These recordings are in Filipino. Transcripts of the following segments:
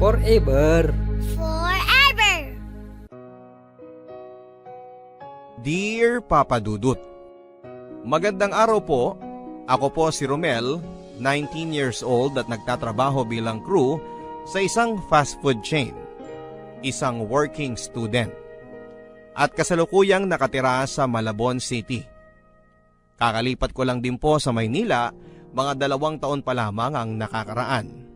Forever. Forever. Dear Papa Dudut, magandang araw po. Ako po si Romel, 19 years old at nagtatrabaho bilang crew sa isang fast food chain. Isang working student. At kasalukuyang nakatira sa Malabon City. Kakalipat ko lang din po sa Maynila, mga 2 taon pa lamang ang nakakaraan.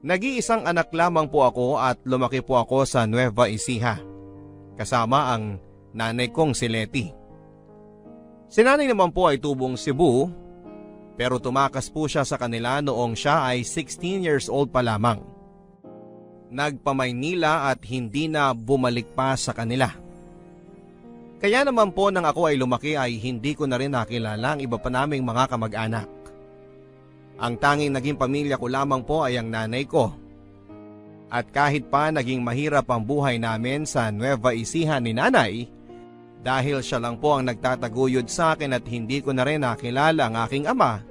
Nag-iisang anak lamang po ako at lumaki po ako sa Nueva Ecija, kasama ang nanay kong si Letty. Si nanay naman po ay tubong Cebu, pero tumakas po siya sa kanila noong siya ay 16 years old pa lamang. Nagpa-Maynila at hindi na bumalik pa sa kanila. Kaya naman po nang ako ay lumaki ay hindi ko na rin nakilala ang iba pa naming mga kamag-anak. Ang tanging naging pamilya ko lamang po ay ang nanay ko. At kahit pa naging mahirap ang buhay namin sa Nueva Ecija ni nanay, dahil siya lang po ang nagtataguyod sa akin at hindi ko na rin nakilala ang aking ama,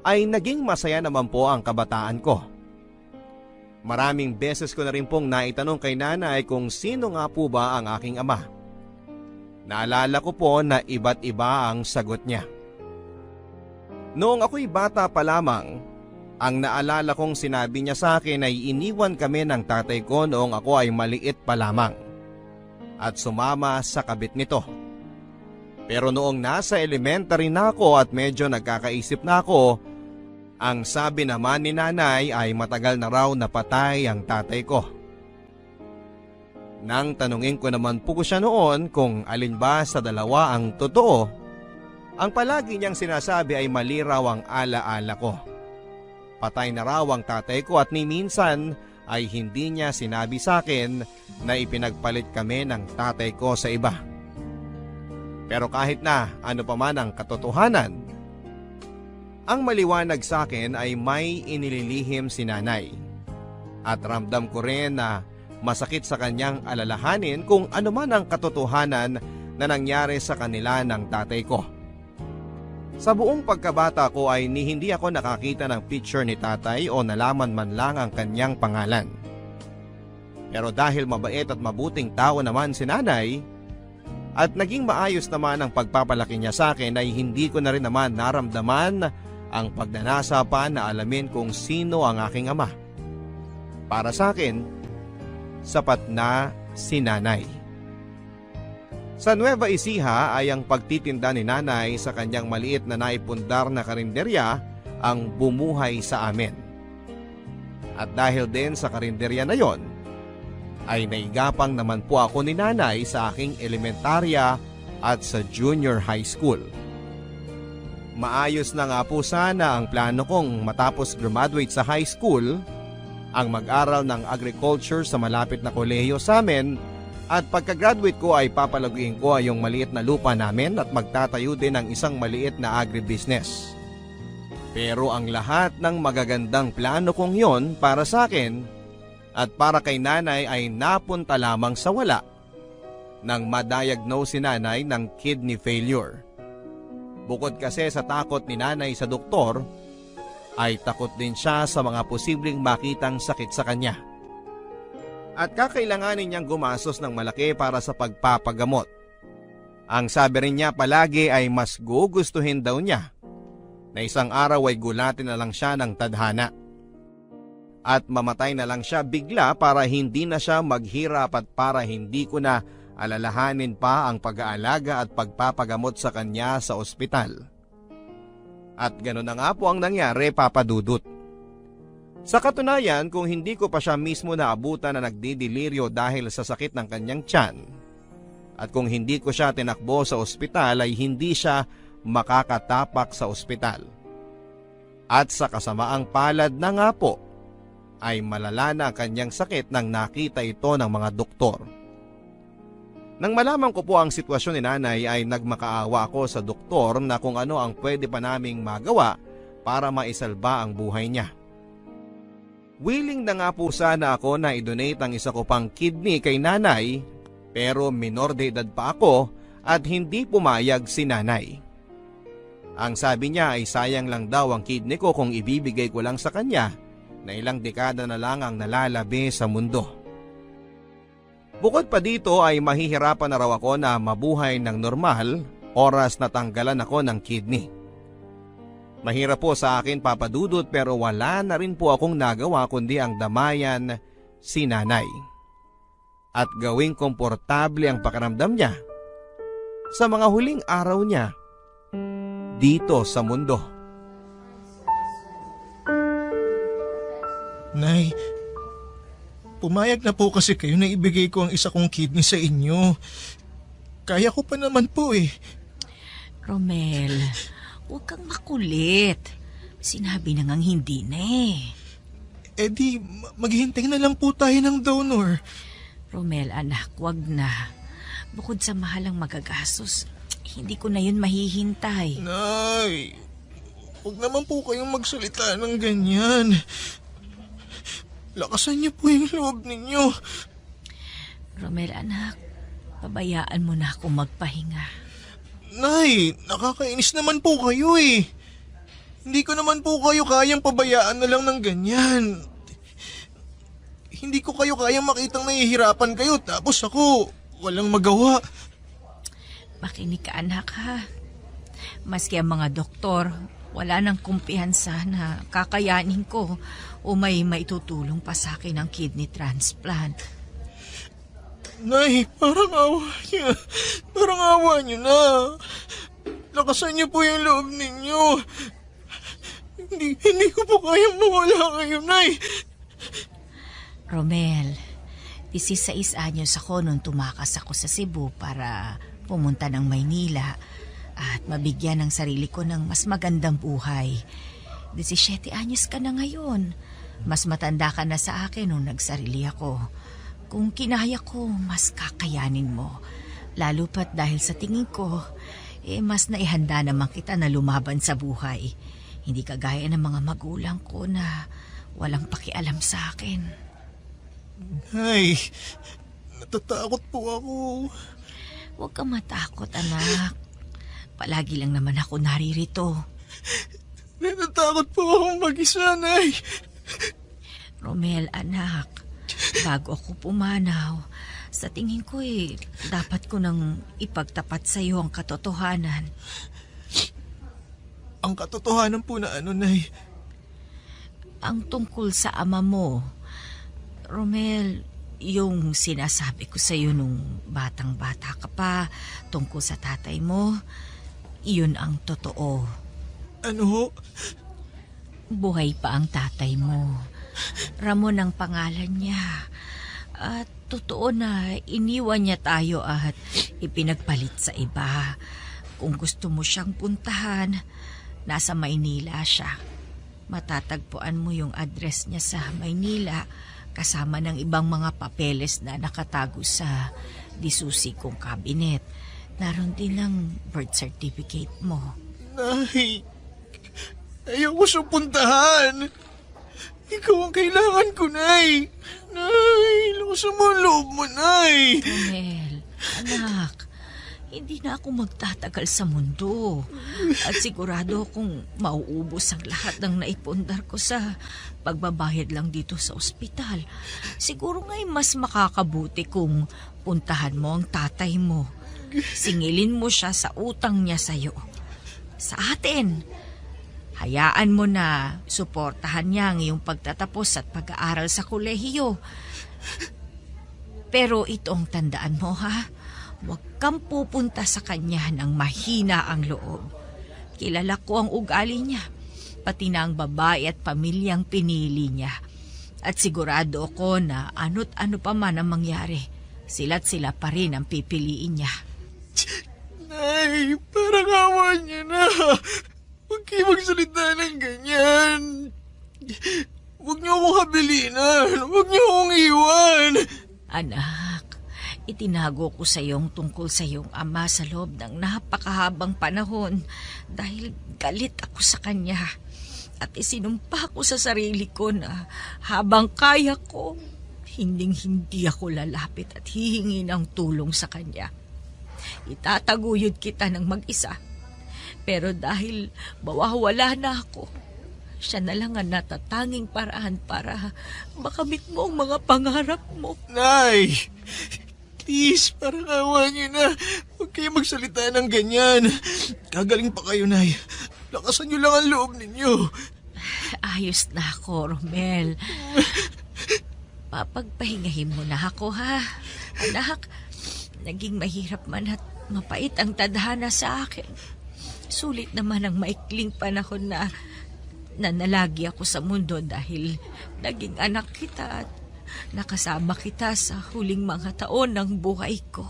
ay naging masaya naman po ang kabataan ko. Maraming beses ko na rin pong naitanong kay nanay kung sino nga po ba ang aking ama. Naalala ko po na iba't iba ang sagot niya. Noong ako'y bata pa lamang, ang naalala kong sinabi niya sa akin ay iniwan kami ng tatay ko noong ako ay maliit pa lamang at sumama sa kabit nito. Pero noong nasa elementary na ako at medyo nagkakaisip na ako, ang sabi naman ni nanay ay matagal na raw napatay ang tatay ko. Nang tanungin ko naman po siya noon kung alin ba sa dalawa ang totoo, ang palagi niyang sinasabi ay mali raw ang alaala ko. Patay na raw ang tatay ko at ni minsan ay hindi niya sinabi sa akin na ipinagpalit kami ng tatay ko sa iba. Pero kahit na ano pa man ang katotohanan, ang maliwanag sa akin ay may inililihim si nanay. At ramdam ko rin na masakit sa kanyang alalahanin kung ano man ang katotohanan na nangyari sa kanila ng tatay ko. Sa buong pagkabata ko ay hindi ako nakakita ng picture ni tatay o nalaman man lang ang kanyang pangalan. Pero dahil mabait at mabuting tao naman si nanay at naging maayos naman ang pagpapalaki niya sa akin ay hindi ko na rin naman naramdaman ang pagnanasa pa na alamin kung sino ang aking ama. Para sa akin, sapat na si nanay. Sa Nueva Ecija ay ang pagtitinda ni nanay sa kanyang maliit na naipundar na karinderya ang bumuhay sa amin. At dahil din sa karinderya na yon, ay naigapang naman po ako ni nanay sa aking elementarya at sa junior high school. Maayos na nga po sana ang plano kong matapos graduate sa high school, ang mag-aral ng agriculture sa malapit na kolehiyo sa amin, at pagka-graduate ko ay papalaguin ko yung maliit na lupa namin at magtatayo din ng isang maliit na agribusiness. Pero ang lahat ng magagandang plano kong yon para sa akin at para kay nanay ay napunta lamang sa wala nang ma-diagnose si nanay ng kidney failure. Bukod kasi sa takot ni nanay sa doktor, ay takot din siya sa mga posibleng makitang sakit sa kanya. At kakailanganin niyang gumastos ng malaki para sa pagpapagamot. Ang sabi rin niya palagi ay mas gugustuhin daw niya na isang araw ay gulatin na lang siya ng tadhana. At mamatay na lang siya bigla para hindi na siya maghirap at para hindi ko na alalahanin pa ang pag-aalaga at pagpapagamot sa kanya sa ospital. At gano'n na nga po ang nangyari, Papa Dudut. Sa katunayan, kung hindi ko pa siya mismo naabutan na nagdidiliryo dahil sa sakit ng kanyang tiyan, at kung hindi ko siya tinakbo sa ospital ay hindi siya makakatapak sa ospital. At sa kasamaang palad na nga po, ay malala na ang kanyang sakit nang nakita ito ng mga doktor. Nang malaman ko po ang sitwasyon ni nanay ay nagmakaawa ako sa doktor na kung ano ang pwede pa naming magawa para maisalba ang buhay niya. Willing na nga po sana ako na i-donate ang isa ko pang kidney kay nanay, pero minor de edad pa ako at hindi pumayag si nanay. Ang sabi niya ay sayang lang daw ang kidney ko kung ibibigay ko lang sa kanya na ilang dekada na lang ang nalalabi sa mundo. Bukod pa dito ay mahihirapan na raw ako na mabuhay ng normal oras na tanggalan ako ng kidney. Mahirap po sa akin, Papa Dudut, pero wala na rin po akong nagawa kundi ang damayan si nanay. At gawing komportable ang pakiramdam niya sa mga huling araw niya dito sa mundo. Nay, pumayag na po kasi kayo na ibigay ko ang isa kong kidney sa inyo. Kaya ko pa naman po eh. Romel, huwag kang makulit. Sinabi na ngang hindi na eh. Eh di, maghihintay na lang po tayo ng donor. Romel, anak, wag na. Bukod sa mahalang magagastos, hindi ko na yun mahihintay. Nay, huwag naman po kayong magsalita ng ganyan. Lakasan niyo po yung loob ninyo. Romel, anak, pabayaan mo na ako magpahinga. Nay, nakakainis naman po kayo eh. Hindi ko naman po kayo kayang pabayaan na lang ng ganyan. Hindi ko kayo kayang makitang nahihirapan kayo tapos ako walang magawa. Makinig ka, anak, ha? Maski ang mga doktor, wala nang kumpiyansa na kakayanin ko o may maitutulong pa sa akin ang kidney transplant. Nay, parang awa niyo. Parang awa niyo na. Lakasan niyo po yung loob ninyo. Hindi ko po kayang mawala kayo, Nay. Romel, 16 anyos ako nung tumakas ako sa Cebu para pumunta ng Maynila at mabigyan ng sarili ko ng mas magandang buhay. 17 anyos ka na ngayon. Mas matanda ka na sa akin nung nagsarili ako. Kung kinaya ko, mas kakayanin mo. Lalo pat dahil sa tingin ko, mas naihanda naman kita na lumaban sa buhay. Hindi kagaya ng mga magulang ko na walang pakialam sa akin. Nay, natatakot po ako. Huwag kang matakot, anak. Palagi lang naman ako naririto. Natatakot po akong mag-isa, Nay. Romel, anak, bago ako pumanaw, sa tingin ko dapat ko nang ipagtapat sa iyo ang katotohanan. Ang katotohanan po na ano, Nay? Ang tungkol sa ama mo. Romel, yung sinasabi ko sa iyo nung batang-bata ka pa tungkol sa tatay mo, iyon ang totoo. Ano ho? Buhay pa ang tatay mo. Ramon ang pangalan niya. At totoo na iniwan niya tayo at ipinagpalit sa iba. Kung gusto mo siyang puntahan, nasa Maynila siya. Matatagpuan mo yung address niya sa Maynila kasama ng ibang mga papeles na nakatago sa disusi kong cabinet. Naroon din ang birth certificate mo. Nay, ayoko siyang puntahan. Ikaw ang kailangan ko, Nay. Nay, lukusan mo ang loob mo, Nay. Romel, anak, hindi na ako magtatagal sa mundo. At sigurado akong mauubos ang lahat ng naipundar ko sa pagbabayad lang dito sa ospital. Siguro nga'y mas makakabuti kung puntahan mo ang tatay mo. Singilin mo siya sa utang niya sa'yo. Sa atin. Hayaan mo na suportahan niya ang iyong pagtatapos at pag-aaral sa kolehiyo. Pero ito ang tandaan mo, ha? Huwag kang pupunta sa kanya ng mahina ang loob. Kilala ko ang ugali niya, pati na ang babae at pamilyang pinili niya. At sigurado ako na ano't ano pa man ang mangyari, sila't sila pa rin ang pipiliin niya. Nay, parang awa niya na. Huwag kayo magsalita ng ganyan. Huwag niyo akong habilinan. Huwag niyo akong iwan. Anak, itinago ko sa iyong tungkol sa iyong ama sa loob ng napakahabang panahon dahil galit ako sa kanya. At isinumpa ko sa sarili ko na habang kaya ko, hinding-hindi ako lalapit at hihingi ng tulong sa kanya. Itataguyod kita ng mag-isa. Pero dahil mawawala na ako, Siya na lang ang natatanging paraan para makamit mo ang mga pangarap mo. Nay! Please, parang awa niyo na. Huwag kayo magsalita ng ganyan. Gagaling pa kayo, Nay. Lakasan niyo lang ang loob ninyo. Ayos na ako, Romel. Papagpahingahin mo na ako, ha? Anak, naging mahirap man at mapait ang tadhana sa akin. Sulit naman ang maikling panahon na nanalagi ako sa mundo dahil naging anak kita at nakasama kita sa huling mga taon ng buhay ko.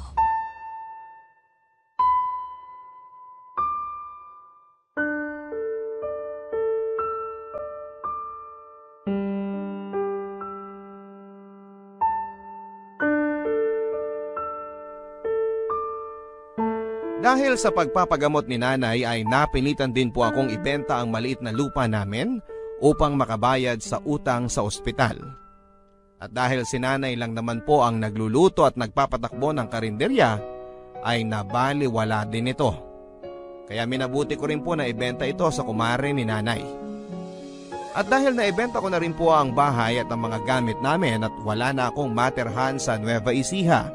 Dahil sa pagpapagamot ni nanay ay napilitan din po akong ibenta ang maliit na lupa namin upang makabayad sa utang sa ospital. At dahil si nanay lang naman po ang nagluluto at nagpapatakbo ng karinderya, ay nabaliwala din ito. Kaya minabuti ko rin po na ibenta ito sa kumare ni nanay. At dahil naibenta ko na rin po ang bahay at ang mga gamit namin at wala na akong materhan sa Nueva Ecija,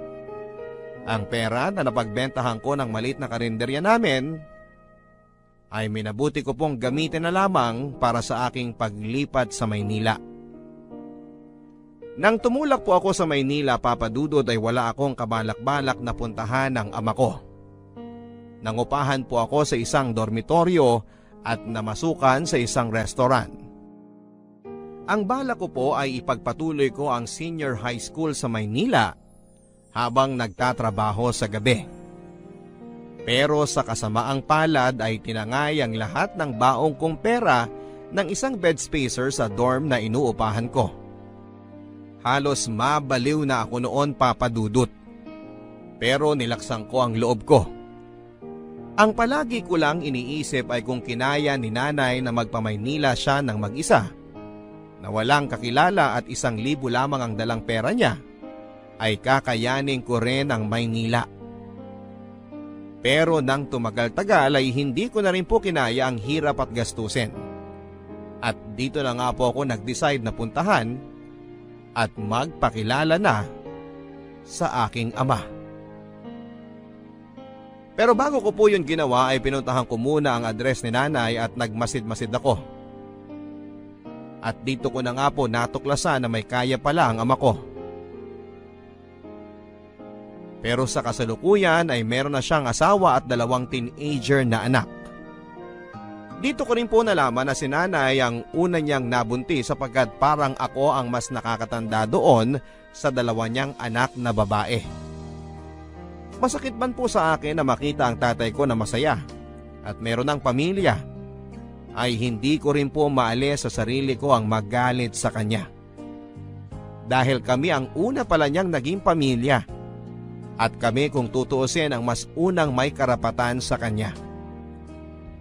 ang pera na napagbentahan ko ng maliit na karinderya namin ay minabuti ko pong gamitin na lamang para sa aking paglipat sa Maynila. Nang tumulak po ako sa Maynila, Papa Dudut, ay wala akong kabalak-balak na puntahan ng ama ko. Nangupahan po ako sa isang dormitoryo at namasukan sa isang restaurant. Ang balak ko po ay ipagpatuloy ko ang senior high school sa Maynila habang nagtatrabaho sa gabi. Pero sa kasamaang palad ay tinangay ang lahat ng baong kong pera ng isang bed spacer sa dorm na inuupahan ko. Halos mabaliw na ako noon, Papa Dudut. Pero nilaksan ko ang loob ko. Ang palagi ko lang iniisip ay kung kinaya ni nanay na magpamaynila siya ng mag-isa, na walang kakilala at 1,000 lamang ang dalang pera niya, ay kakayanin ko rin ang Maynila. Pero nang tumagal-tagal ay hindi ko na rin po kinaya ang hirap at gastusin. At dito na nga po ako nag-decide na puntahan at magpakilala na sa aking ama. Pero bago ko po yun ginawa ay pinuntahan ko muna ang address ni nanay at nagmasid-masid ako. At dito ko na nga po natuklasan na may kaya pala ang ama ko. Pero sa kasalukuyan ay meron na siyang asawa at 2 teenager na anak. Dito ko rin po nalaman na si nanay ang una niyang nabuntis sapagkat parang ako ang mas nakakatanda doon sa 2 niyang anak na babae. Masakit man po sa akin na makita ang tatay ko na masaya at meron ng pamilya, ay hindi ko rin po maalis sa sarili ko ang magalit sa kanya. Dahil kami ang una pala niyang naging pamilya. At kami kung tutuusin ang mas unang may karapatan sa kanya.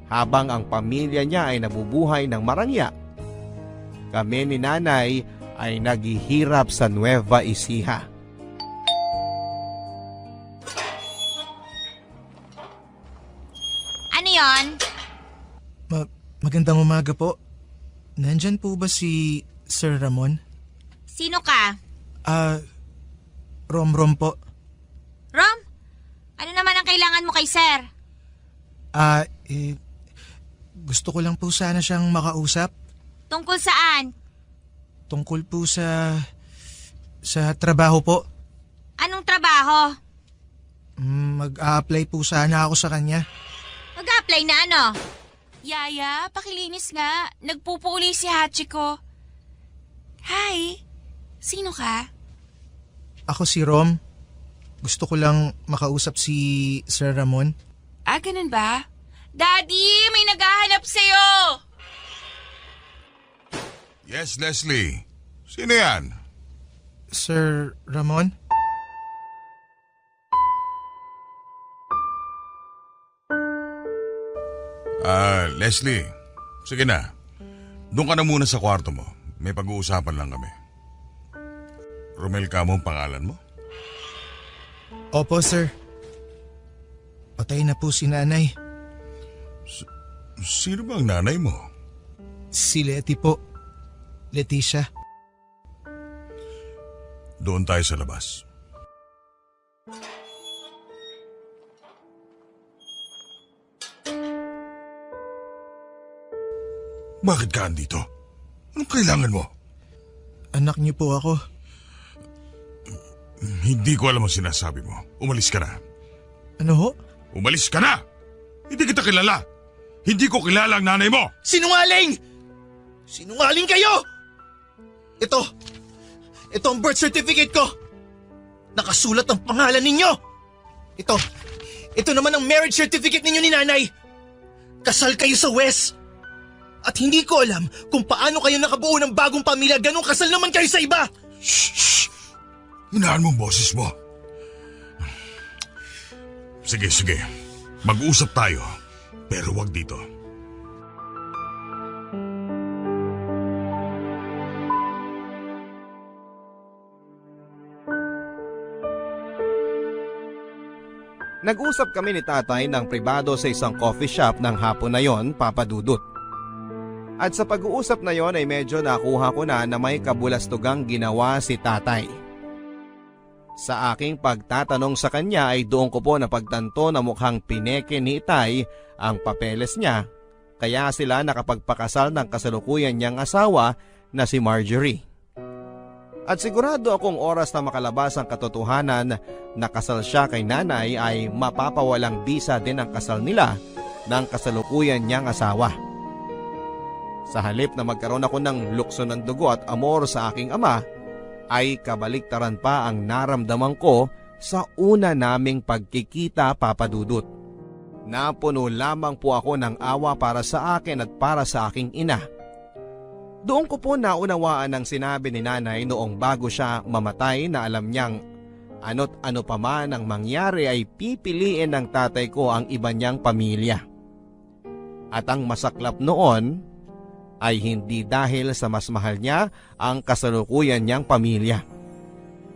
Habang ang pamilya niya ay nabubuhay ng marangya, kami ni nanay ay naghihirap sa Nueva Ecija. Ano yon? Magandang umaga po. Nandyan po ba si Sir Ramon? Sino ka? Rom po. Rom? Ano naman ang kailangan mo kay Sir? Gusto ko lang po sana siyang makausap. Tungkol saan? Tungkol po sa trabaho po. Anong trabaho? Mag-a-apply po sana ako sa kanya. Mag-a-apply na ano? Yaya, pakilinis nga. Nagpupuli si Hachiko. Hi, sino ka? Ako si Rom. Gusto ko lang makausap si Sir Ramon. Ganun ba? Daddy, may naghahanap sa'yo! Yes, Leslie. Sino yan? Sir Ramon? Leslie. Sige na. Doon ka na muna sa kwarto mo. May pag-uusapan lang kami. Romel ka mo ang pangalan mo? Opo, sir. Patay na po si nanay. Sino ba ang nanay mo? Si Leti po. Leticia. Doon tayo sa labas. Bakit ka andito? Anong kailangan mo? Anak niyo po ako. Hindi ko alam ang sinasabi mo. Umalis ka na. Ano ho? Umalis ka na! Hindi kita kilala! Hindi ko kilala ang nanay mo! Sinungaling! Sinungaling kayo! Ito ang birth certificate ko! Nakasulat ang pangalan ninyo! Ito naman ang marriage certificate ninyo ni nanay! Kasal kayo sa West! At hindi ko alam kung paano kayo nakabuo ng bagong pamilya, ganong kasal naman kayo sa iba! Shh! Hinaan mo ang boses mo. Sige. Mag-usap tayo. Pero wag dito. Nag-usap kami ni tatay ng pribado sa isang coffee shop ng hapon na yon, Papa Dudut. At sa pag-uusap na yon ay medyo nakuha ko na may kabulastugang ginawa si tatay. Sa aking pagtatanong sa kanya ay doon ko po napagtanto na mukhang pineke ni Itay ang papeles niya, kaya sila nakapagpakasal ng kasalukuyan niyang asawa na si Marjorie. At sigurado akong oras na makalabas ang katotohanan na kasal siya kay nanay ay mapapawalang bisa din ang kasal nila ng kasalukuyan niyang asawa. Sa halip na magkaroon ako ng lukso ng dugo at amor sa aking ama, ay kabaliktaran pa ang naramdaman ko sa una naming pagkikita, Papa Dudut. Napuno lamang po ako ng awa para sa akin at para sa aking ina. Doon ko po naunawaan ang sinabi ni nanay noong bago siya mamatay na alam niyang ano't ano pa man ang mangyari ay pipiliin ng tatay ko ang iba niyang pamilya. At ang masaklap noon ay hindi dahil sa mas mahal niya ang kasalukuyan niyang pamilya,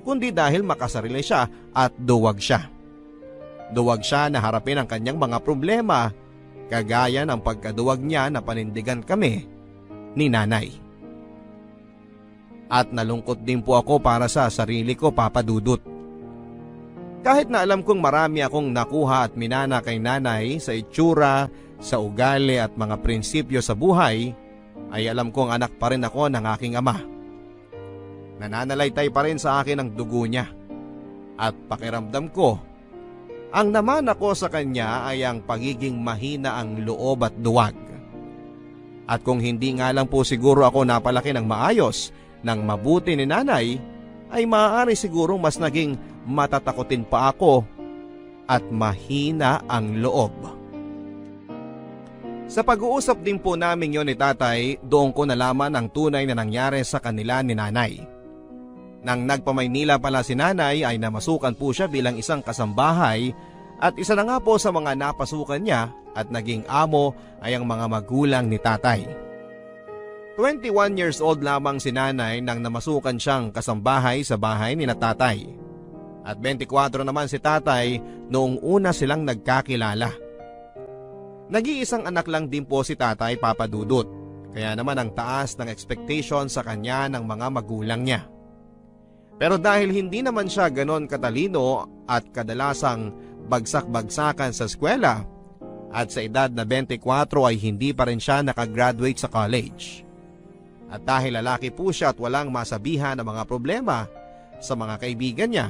kundi dahil makasarili siya at duwag siya. Duwag siya na harapin ang kanyang mga problema, kagaya ng pagkaduwag niya na panindigan kami ni nanay. At nalungkot din po ako para sa sarili ko, Papa Dudut. Kahit na alam kong marami akong nakuha at minana kay nanay sa itsura, sa ugali at mga prinsipyo sa buhay, ay alam kong anak pa rin ako ng aking ama. Nananalaytay pa rin sa akin ang dugo niya. At pakiramdam ko, ang naman ako sa kanya ay ang pagiging mahina ang loob at duwag. At kung hindi nga lang po siguro ako napalaki ng maayos, ng mabuti ni nanay, ay maaari sigurong mas naging matatakotin pa ako at mahina ang loob. Sa pag-uusap din po namin yon ni tatay, doon ko nalaman ang tunay na nangyari sa kanila ni nanay. Nang nagpamaynila pala si nanay ay namasukan po siya bilang isang kasambahay at isa na nga po sa mga napasukan niya at naging amo ay ang mga magulang ni tatay. 21 years old lamang si nanay nang namasukan siyang kasambahay sa bahay ni tatay. At 24 naman si tatay noong una silang nagkakilala. Nag-iisang anak lang din po si tatay, Papa Dudut, kaya naman ang taas ng expectation sa kanya ng mga magulang niya. Pero dahil hindi naman siya ganon katalino at kadalasang bagsak-bagsakan sa eskwela, at sa edad na 24 ay hindi pa rin siya nakagraduate sa college. At dahil lalaki po siya at walang masabihan ng mga problema sa mga kaibigan niya,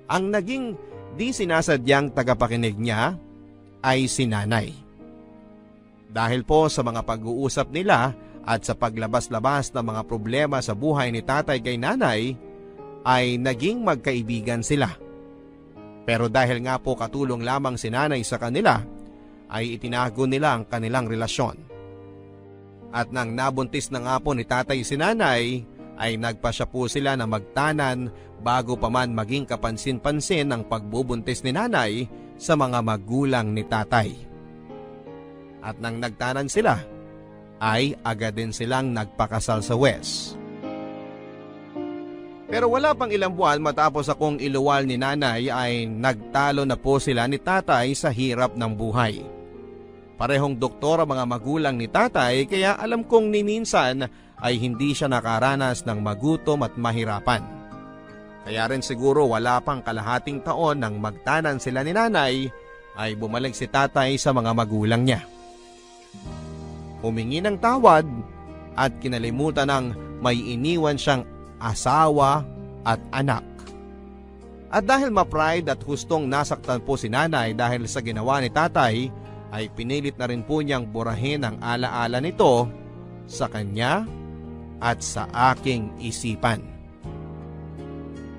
ang naging di sinasadyang tagapakinig niya ay si nanay. Dahil po sa mga pag-uusap nila at sa paglabas-labas ng mga problema sa buhay ni tatay kay nanay, ay naging magkaibigan sila. Pero dahil nga po katulong lamang si nanay sa kanila, ay itinago nila ang kanilang relasyon. At nang nabuntis na nga po ni tatay si nanay, ay nagpasya po sila na magtanan bago pa man maging kapansin-pansin ang pagbubuntis ni nanay sa mga magulang ni tatay. At nang nagtanan sila, ay agad din silang nagpakasal sa West. Pero wala pang ilang buwan matapos akong iluwal ni nanay ay nagtalo na po sila ni tatay sa hirap ng buhay. Parehong doktor ang mga magulang ni tatay kaya alam kong ni minsan ay hindi siya nakaranas ng magutom at mahirapan. Kaya rin siguro wala pang kalahating taon nang magtanan sila ni nanay ay bumalik si tatay sa mga magulang niya. Humingi ng tawad at kinalimutan ng may iniwan siyang asawa at anak. At dahil ma-pride at hustong nasaktan po si nanay dahil sa ginawa ni tatay, ay pinilit na rin po niyang burahin ang alaala nito sa kanya at sa aking isipan.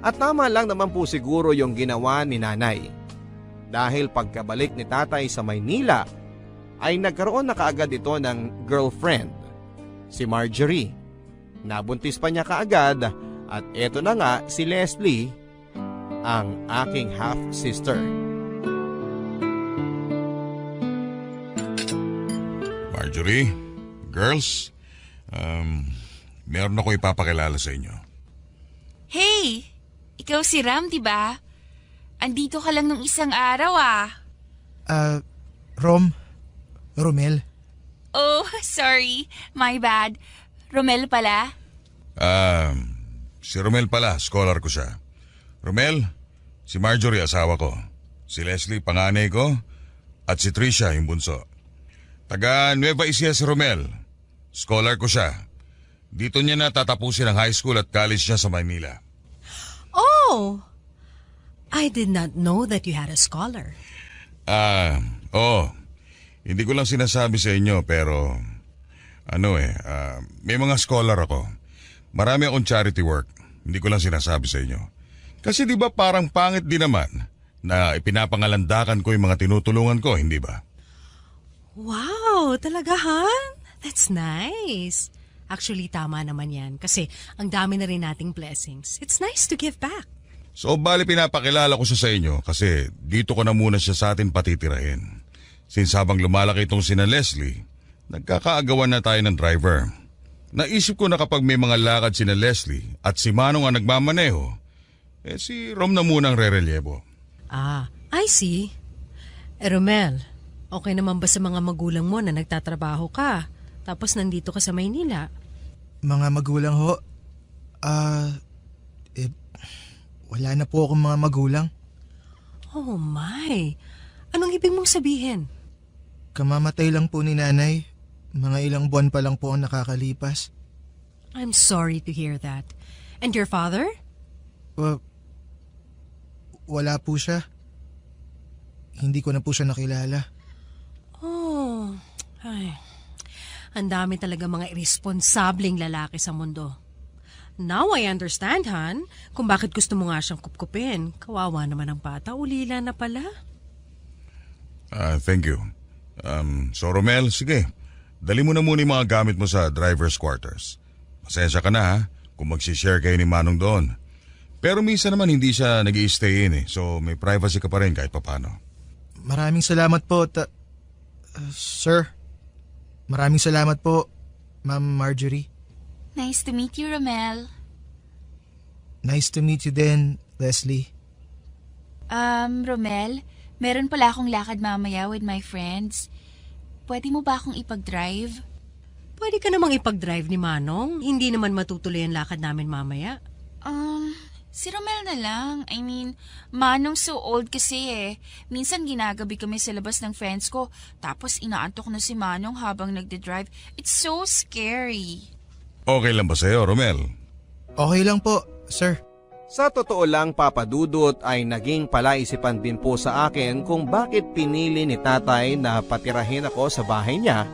At tama lang naman po siguro yung ginawa ni nanay. Dahil pagkabalik ni tatay sa Maynila, ay nagkaroon na kaagad ito ng girlfriend, si Marjorie. Nabuntis pa niya kaagad at eto na nga si Leslie, ang aking half-sister. Marjorie, girls, meron ako ipapakilala sa inyo. Hey! Ikaw si Ram, di ba? Andito ka lang nung isang araw Romel. Oh, sorry. My bad. Romel pala? Si Romel pala, scholar ko siya. Romel, si Marjorie asawa ko. Si Leslie panganay ko at si Tricia yung bunso. Taga Nueva Ecija si Romel. Scholar ko siya. Dito niya na tatapusin ang high school at college niya sa Manila. Oh! I did not know that you had a scholar. Hindi ko lang sinasabi sa inyo pero may mga scholar ako. Marami akong charity work. Hindi ko lang sinasabi sa inyo. Kasi di ba parang pangit din naman na ipinapangalandakan ko yung mga tinutulungan ko, hindi ba? Wow, talaga Han? That's nice. Actually, tama naman yan kasi ang dami na rin nating blessings. It's nice to give back. So bali pinapakilala ko siya sa inyo kasi dito ko na muna siya sa atin patitirahin. Since habang lumalaki itong sina Leslie, nagkakaagawan na tayo ng driver. Naisip ko na kapag may mga lakad sina Leslie at si Manong ang nagmamaneho, si Rom na munang re-relievo. I see. Romel, okay naman ba sa mga magulang mo na nagtatrabaho ka tapos nandito ka sa Maynila? Mga magulang ho? Wala na po akong mga magulang. Oh my! Anong ibig mong sabihin? Kamamatay lang po ni nanay. Mga ilang buwan pa lang po ang nakakalipas. I'm sorry to hear that. And your father? Wala po siya. Hindi ko na po siya nakilala. Oh, ay. Ang dami talaga mga irresponsableng lalaki sa mundo. Now I understand, Han, kung bakit gusto mo nga siyang kupkupin. Kawawa naman ang bata, ulila na pala. Thank you. So Romel, sige. Dali mo na muna yung mga gamit mo sa driver's quarters. Pasensya ka na ha, kung magsishare kayo ni Manong doon. Pero minsan naman hindi siya nag-i-stay in so may privacy ka pa rin kahit papano. Maraming salamat po, sir. Maraming salamat po, Ma'am Marjorie. Nice to meet you, Romel. Nice to meet you din, Leslie. Romel, meron pala akong lakad mamaya with my friends. Pwede mo ba akong ipag-drive? Pwede ka namang ipag-drive ni Manong. Hindi naman matutuloy ang lakad namin mamaya. Si Romel na lang. I mean, Manong so old kasi. Minsan ginagabi kami sa labas ng friends ko, tapos inaantok na si Manong habang nagde-drive. It's so scary. Okay lang ba sa'yo, Romel? Okay lang po, sir. Sa totoo lang, Papa Dudut, ay naging palaisipan din po sa akin kung bakit pinili ni tatay na patirahin ako sa bahay niya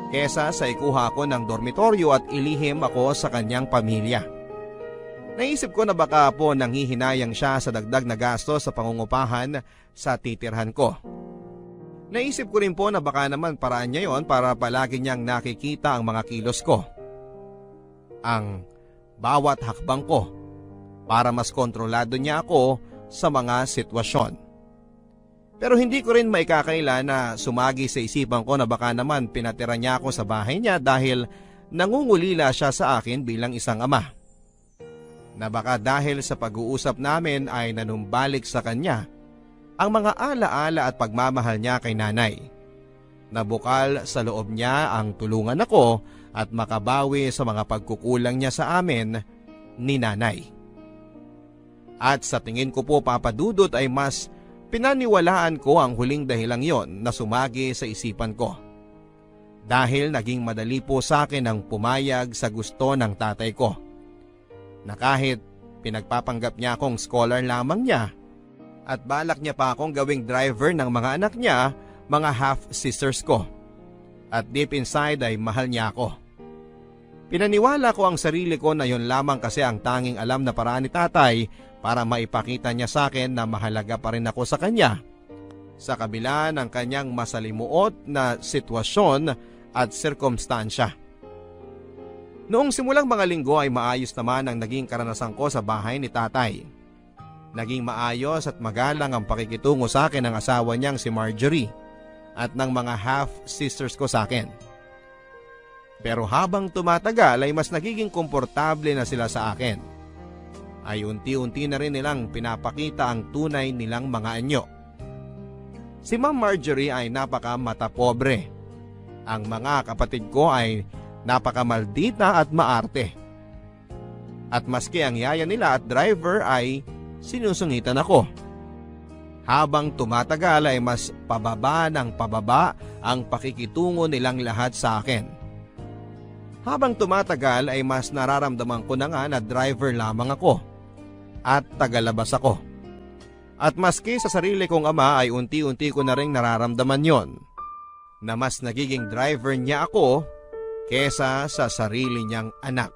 kesa sa ikuha ko ng dormitoryo at ilihim ako sa kanyang pamilya. Naisip ko na baka po nanghihinayang siya sa dagdag na gasto sa pangungupahan sa titirhan ko. Naisip ko rin po na baka naman paraan niya yon para palagi niyang nakikita ang mga kilos ko. Ang bawat hakbang ko para mas kontrolado niya ako sa mga sitwasyon. Pero hindi ko rin maikakaila na sumagi sa isipan ko na baka naman pinatira niya ako sa bahay niya dahil nangungulila siya sa akin bilang isang ama. Na baka dahil sa pag-uusap namin ay nanumbalik sa kanya ang mga alaala at pagmamahal niya kay nanay. na bukal sa loob niya ang tulungan ako at makabawi sa mga pagkukulang niya sa amin ni nanay. At sa tingin ko po Papa Dudut ay mas pinaniwalaan ko ang huling dahilang yon na sumagi sa isipan ko. Dahil naging madali po sa akin ang pumayag sa gusto ng tatay ko. Na kahit pinagpapanggap niya akong scholar lamang niya at balak niya pa akong gawing driver ng mga anak niya, mga half-sisters ko. At deep inside ay mahal niya ako. Pinaniwala ko ang sarili ko na yon lamang kasi ang tanging alam na paraan ni tatay para maipakita niya sa akin na mahalaga pa rin ako sa kanya. Sa kabila ng kanyang masalimuot na sitwasyon at sirkumstansya. Noong simulang mga linggo ay maayos naman ang naging karanasan ko sa bahay ni tatay. Naging maayos at magalang ang pakikitungo sa akin ng asawa niyang si Marjorie at ng mga half-sisters ko sa akin. Pero habang tumatagal ay mas nagiging komportable na sila sa akin. Ay unti-unti na rin nilang pinapakita ang tunay nilang mga anyo. Si Ma'am Marjorie ay napaka matapobre. Ang mga kapatid ko ay napakamaldita at maarte. At maski ang yaya nila at driver ay sinusungitan ako. Habang tumatagal ay mas pababa ng pababa ang pakikitungo nilang lahat sa akin. Habang tumatagal ay mas nararamdaman ko na nga na driver lamang ako at tagalabas ako. At maski sa sarili kong ama ay unti-unti ko na rin nararamdaman yon na mas nagiging driver niya ako kesa sa sarili niyang anak.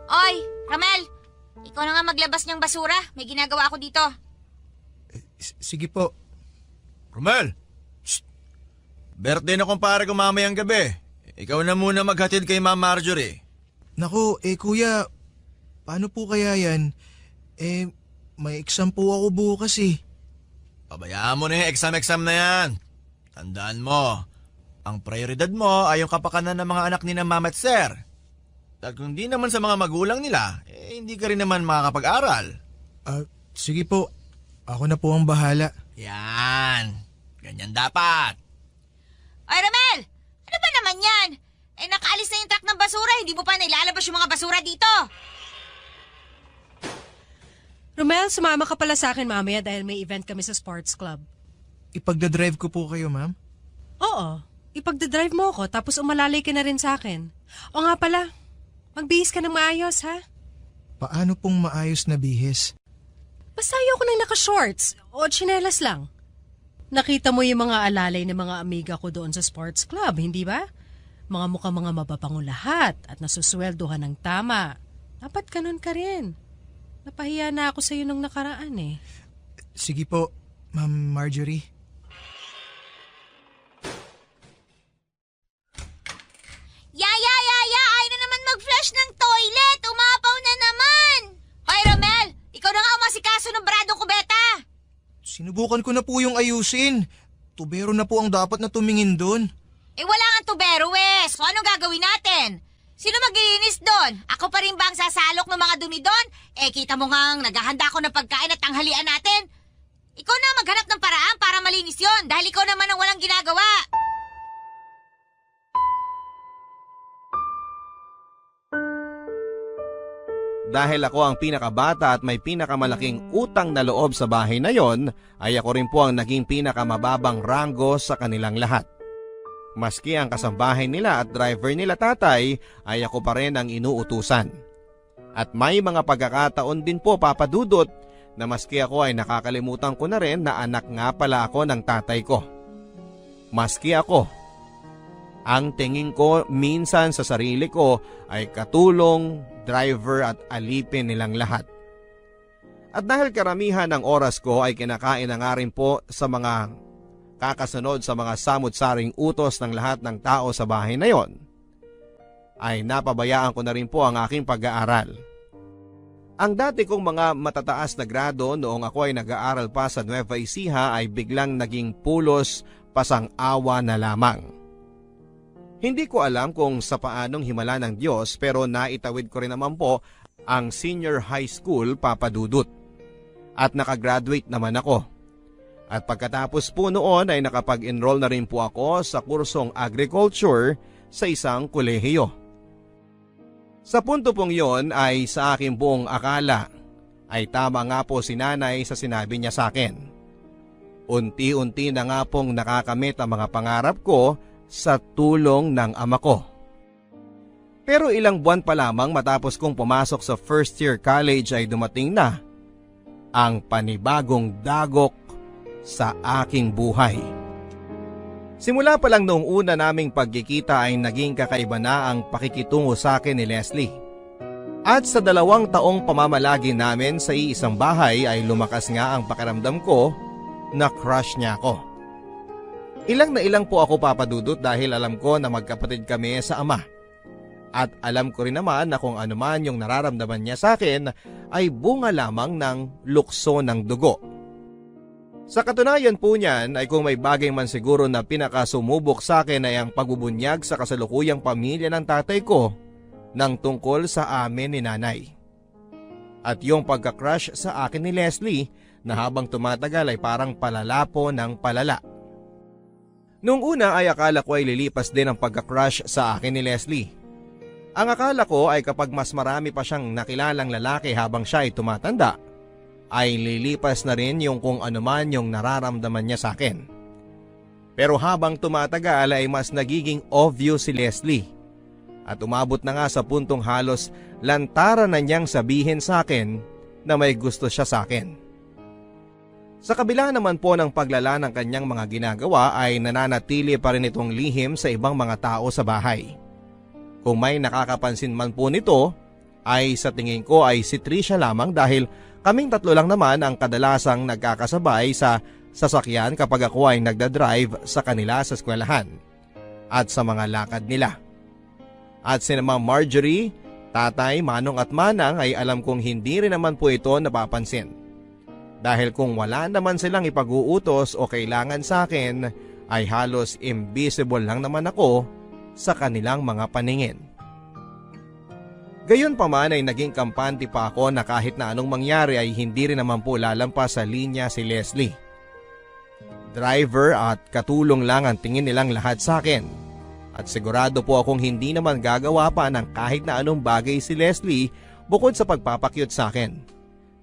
Oy, Ramel! Ikaw na nga maglabas ng basura. May ginagawa ako dito. Sige po. Romel! Shh! Birthday na kumpare ko mamayang gabi. Ikaw na muna maghatid kay Ma'am Marjorie. Naku, kuya, paano po kaya yan? May exam po ako bukas eh. Pabayaan mo na yung exam na yan. Tandaan mo, ang prioridad mo ay yung kapakanan ng mga anak ni na Ma'am at Sir. At kung di naman sa mga magulang nila, hindi ka rin naman makakapag-aral. Sige po, ako na po ang bahala. Yan, ganyan dapat. Oy, Ramel! Ano ba naman yan? Nakaalis na yung truck ng basura. Hindi mo pa nailalabas yung mga basura dito. Romel, sumama ka pala sa akin mamaya dahil may event kami sa sports club. Ipagdadrive ko po kayo, ma'am? Oo, ipagdadrive mo ako tapos umalalay ka na rin sa akin. O nga pala, magbihis ka ng maayos ha? Paano pong maayos na bihis? Basta ayoko nang naka-shorts o tsinelas lang. Nakita mo yung mga alalay ng mga amiga ko doon sa sports club, hindi ba? Mga mukhang mga mababango lahat at nasusweldohan ng tama. Dapat ganun ka rin. Napahiya na ako sa iyo nung nakaraan eh. Sige po, Ma'am Marjorie. Yaya! Ay na naman mag-flush ng toilet! Umapaw na naman! Hoy, Ramel! Ikaw na nga umasikaso ng Bradong kubeta! Sinubukan ko na po yung ayusin. Tubero na po ang dapat na tumingin doon. Wala nga tubero, So anong gagawin natin? Sino maglilinis doon? Ako pa rin ba ang sasalok ng mga dumi doon? Kita mo ngang naghahanda ko ng pagkain at tanghalian natin. Ikaw na maghanap ng paraan para malinis yon dahil ikaw naman ang walang ginagawa. Dahil ako ang pinakabata at may pinakamalaking utang na loob sa bahay na yon, ay ako rin po ang naging pinakamababang ranggo sa kanilang lahat. Maski ang kasambahay nila at driver nila tatay ay ako pa rin ang inuutusan. At may mga pagkakataon din po Papa Dudut na maski ako ay nakakalimutan ko na rin na anak nga pala ako ng tatay ko. Maski ako, ang tingin ko minsan sa sarili ko ay katulong, driver at alipin nilang lahat. At dahil karamihan ng oras ko ay kinakain na nga rin po sa mga kakasunod sa mga samut-saring utos ng lahat ng tao sa bahay na yon, ay napabayaan ko na rin po ang aking pag-aaral. Ang dati kong mga matataas na grado noong ako ay nag-aaral pa sa Nueva Ecija ay biglang naging pulos pasang-awa na lamang. Hindi ko alam kung sa paanong himala ng Diyos pero naitawid ko rin naman po ang senior high school Papa Dudut. At nakagraduate naman ako. At pagkatapos po noon ay nakapag-enroll na rin po ako sa kursong agriculture sa isang kolehiyo. Sa punto pong yon ay sa aking buong akala ay tama nga po si nanay sa sinabi niya sa akin. Unti-unti na nga pong nakakamit ang mga pangarap ko sa tulong ng ama ko. Pero ilang buwan pa lamang matapos kong pumasok sa first year college ay dumating na ang panibagong dagok sa aking buhay. Simula pa lang noong una naming pagkikita ay naging kakaiba na ang pakikitungo sa akin ni Leslie. At sa 2 taong pamamalagi namin sa iisang bahay ay lumakas nga ang pakiramdam ko na crush niya ako. Ilang na ilang po ako papadudot dahil alam ko na magkapatid kami sa ama. At alam ko rin naman na kung ano man yung nararamdaman niya sa akin ay bunga lamang ng lukso ng dugo. Sa katunayan po niyan ay kung may bagay man siguro na pinakasumubok sa akin ay ang pagbubunyag sa kasalukuyang pamilya ng tatay ko nang tungkol sa amin ni nanay. At yung pagka-crush sa akin ni Leslie na habang tumatagal ay parang palala po ng palala. Noong una ay akala ko ay lilipas din ang pagka-crush sa akin ni Leslie. Ang akala ko ay kapag mas marami pa siyang nakilalang lalaki habang siya ay tumatanda, ay lilipas na rin yung kung ano man yung nararamdaman niya sa akin. Pero habang tumatagal ay mas nagiging obvious si Leslie. At umabot na nga sa puntong halos lantaran na niyang sabihin sa akin na may gusto siya sa akin. Sa kabila naman po ng paglala ng kanyang mga ginagawa ay nananatili pa rin itong lihim sa ibang mga tao sa bahay. Kung may nakakapansin man po nito ay sa tingin ko ay si Trisha lamang dahil kaming 3 lang naman ang kadalasang nagkakasabay sa sasakyan kapag ako ay nagdadrive sa kanila sa eskwelahan at sa mga lakad nila. At sina Ma'am Marjorie, Tatay, Manong at Manang ay alam kong hindi rin naman po ito napapansin. Dahil kung wala naman silang ipag-uutos o kailangan sa akin ay halos invisible lang naman ako sa kanilang mga paningin. Gayon pa man ay naging kampante pa ako na kahit na anong mangyari ay hindi rin naman po lalampas sa linya si Leslie. Driver at katulong lang ang tingin nilang lahat sa akin. At sigurado po akong hindi naman gagawa pa ng kahit na anong bagay si Leslie bukod sa pagpapakyut sa akin.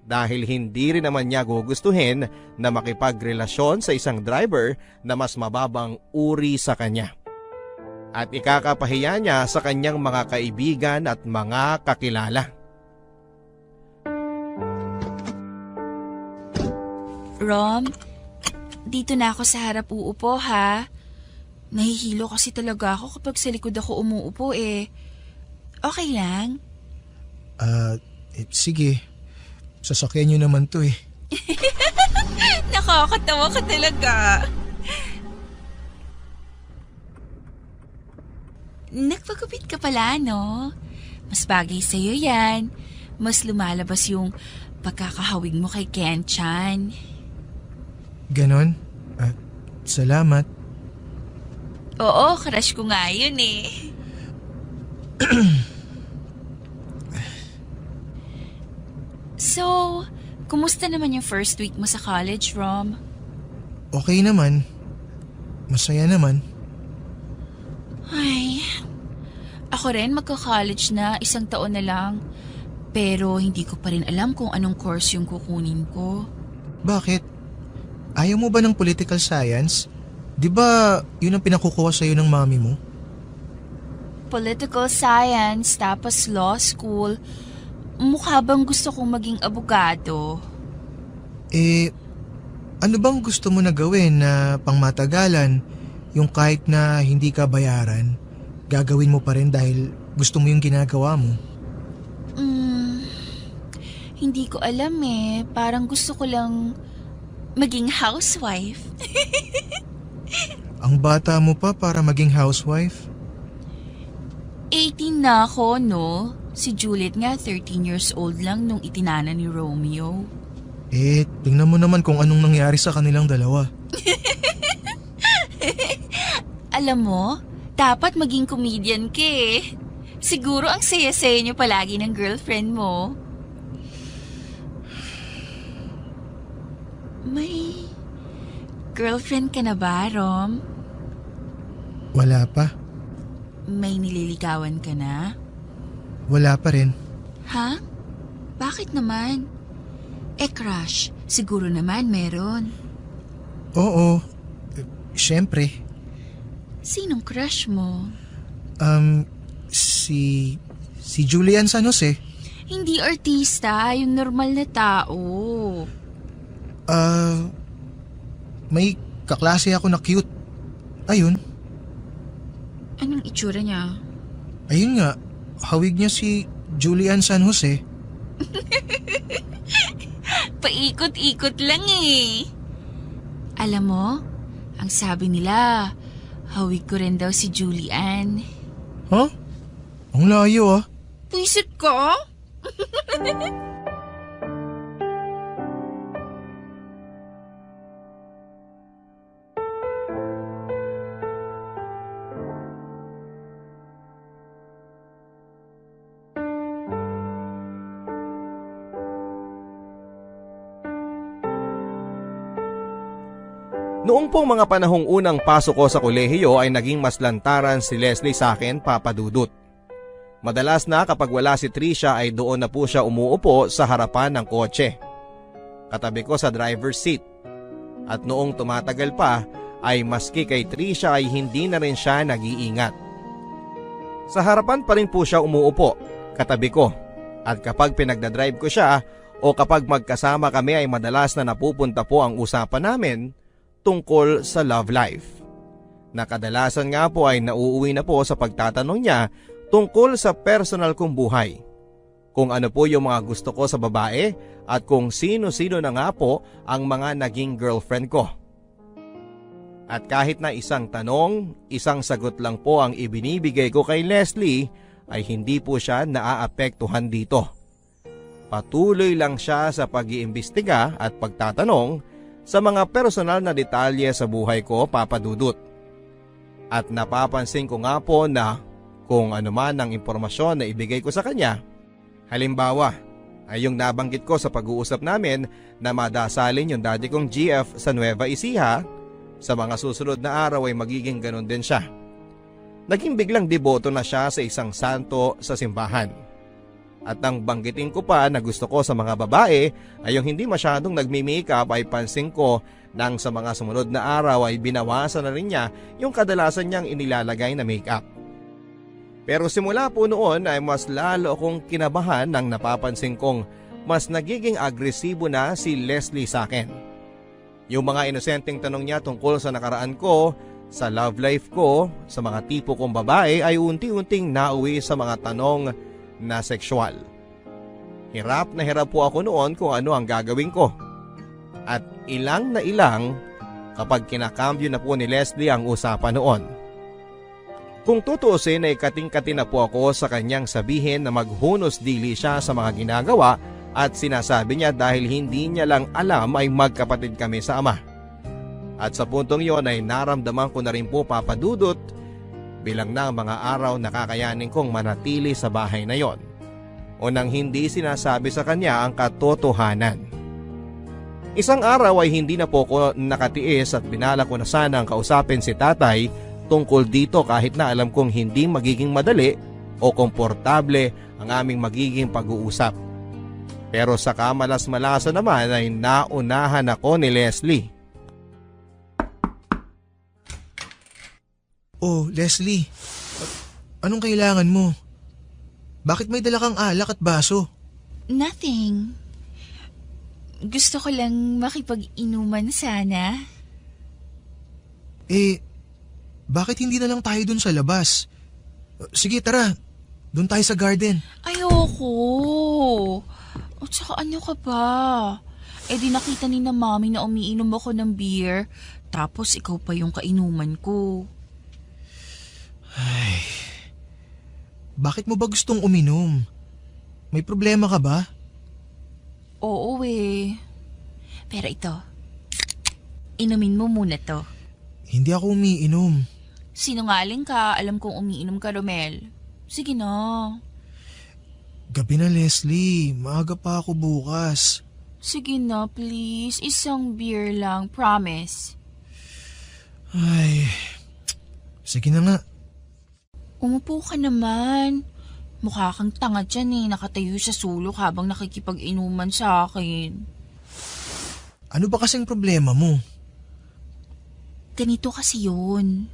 Dahil hindi rin naman niya gugustuhin na makipagrelasyon sa isang driver na mas mababang uri sa kanya. At ikakapahiya niya sa kanyang mga kaibigan at mga kakilala. Rom, dito na ako sa harap uupo ha. Nahihilo kasi talaga ako kapag sa likod ako umuupo eh. Okay lang? Sige. Sasakyan niyo naman to eh. Nakakatawa ka talaga. Nagpagupit ka pala, no? Mas bagay sa'yo yan. Mas lumalabas yung pagkakahawig mo kay Ken-chan. Ganon? Salamat. Oo, crush ko nga yun eh. So, kumusta naman yung first week mo sa college, Rom? Okay naman. Masaya naman. Ay, ako rin magka-college na, 1 taon na lang. Pero hindi ko pa rin alam kung anong course yung kukunin ko. Bakit? Ayaw mo ba ng political science? Di ba yun ang pinakukuha sa'yo ng mami mo? Political science, tapos law school. Mukha bang gusto kong maging abogado? Ano bang gusto mo na gawin na pangmatagalan? Yung kahit na hindi ka bayaran, gagawin mo pa rin dahil gusto mo yung ginagawa mo? Hindi ko alam eh. Parang gusto ko lang maging housewife. Ang bata mo pa para maging housewife? 18 na ako, no? Si Juliet nga 13 years old lang nung itinana ni Romeo. Tingnan mo naman kung anong nangyari sa kanilang dalawa. Alam mo, dapat maging comedian ka eh. Siguro ang saya-saya niyo palagi ng girlfriend mo. May girlfriend ka na ba, Rom? Wala pa. May nililigawan ka na? Wala pa rin. Ha? Bakit naman? Crush, siguro naman meron. Oo. Siyempre. Sinong crush mo? Si Julian San Jose. Hindi artista, yung normal na tao. May kaklase ako na cute. Ayun. Anong itsura niya? Ayun nga. Hawig niya si Julian San Jose. Paikot-ikot lang eh. Alam mo, ang sabi nila, hawig ko rin daw si Julian. Huh? Ang layo ah. Puisit ka? Noong pong mga panahong unang pasok ko sa kolehiyo ay naging mas lantaran si Leslie sa akin, Papa Dudut. Madalas na kapag wala si Trisha ay doon na po siya umuupo sa harapan ng kotse. Katabi ko sa driver's seat. At noong tumatagal pa ay maski kay Trisha ay hindi na rin siya nag-iingat. Sa harapan pa rin po siya umuupo, katabi ko. At kapag pinagdadrive ko siya o kapag magkasama kami ay madalas na napupunta po ang usapan namin tungkol sa love life. Nakadalasan nga po ay nauuwi na po sa pagtatanong niya tungkol sa personal kong buhay. Kung ano po yung mga gusto ko sa babae at kung sino-sino na nga po ang mga naging girlfriend ko. At kahit na isang tanong, isang sagot lang po ang ibinibigay ko kay Leslie ay hindi po siya naaapektuhan dito. Patuloy lang siya sa pag-iimbestiga at pagtatanong sa mga personal na detalye sa buhay ko, Papa Dudut. At napapansin ko nga po na kung ano man ang impormasyon na ibigay ko sa kanya, halimbawa ay yung nabanggit ko sa pag-uusap namin na madasalin yung daddy kong GF sa Nueva Ecija, sa mga susunod na araw ay magiging ganun din siya. Naging biglang deboto na siya sa isang santo sa simbahan. At nang banggitin ko pa na gusto ko sa mga babae ay yung hindi masyadong nagmi-makeup ay pansin ko nang sa mga sumunod na araw ay binawasan na rin niya yung kadalasan niyang inilalagay na makeup. Pero simula po noon ay mas lalo akong kinabahan nang napapansin kong mas nagiging agresibo na si Leslie sa akin. Yung mga inosenteng tanong niya tungkol sa nakaraan ko, sa love life ko, sa mga tipo kong babae ay unti-unting nauwi sa mga tanong na sexual. Hirap na hirap po ako noon kung ano ang gagawin ko. At ilang na ilang kapag kinakambyo na po ni Leslie ang usapan noon. Kung tutuusin ay kating-kati na po ako sa kanyang sabihin na maghunos dili siya sa mga ginagawa at sinasabi niya dahil hindi niya lang alam ay magkapatid kami sa ama. At sa puntong yon ay naramdaman ko na rin po, Papa Dudut, bilang na mga araw nakakayanin kong manatili sa bahay na yon o nang hindi sinasabi sa kanya ang katotohanan. Isang araw ay hindi na po ko nakatiis at binala ko na sanang kausapin si tatay tungkol dito kahit na alam kong hindi magiging madali o komportable ang aming magiging pag-uusap. Pero sa kamalas-malasa naman ay naunahan ako ni Leslie. Oh, Leslie. Anong kailangan mo? Bakit may dala kang alak at baso? Nothing. Gusto ko lang makipag-inuman sana. Bakit hindi na lang tayo dun sa labas? Sige, tara. Dun tayo sa garden. Ayoko. At saka ano ka ba? Di nakita ni na mami na umiinom ako ng beer. Tapos ikaw pa yung kainuman ko. Ay, bakit mo ba gustong uminom? May problema ka ba? Oo Pero ito, inumin mo muna to. Hindi ako umiinom. Sinungaling ka, alam kong umiinom ka, Romel. Sige na. Gabi na, Leslie. Maaga pa ako bukas. Sige na, please. Isang beer lang. Promise. Ay, sige na nga. Umupo ka naman. Mukha kang tanga dyan eh. Nakatayo sa sulok habang nakikipag-inuman sa akin. Ano ba kasing problema mo? Ganito kasi yun.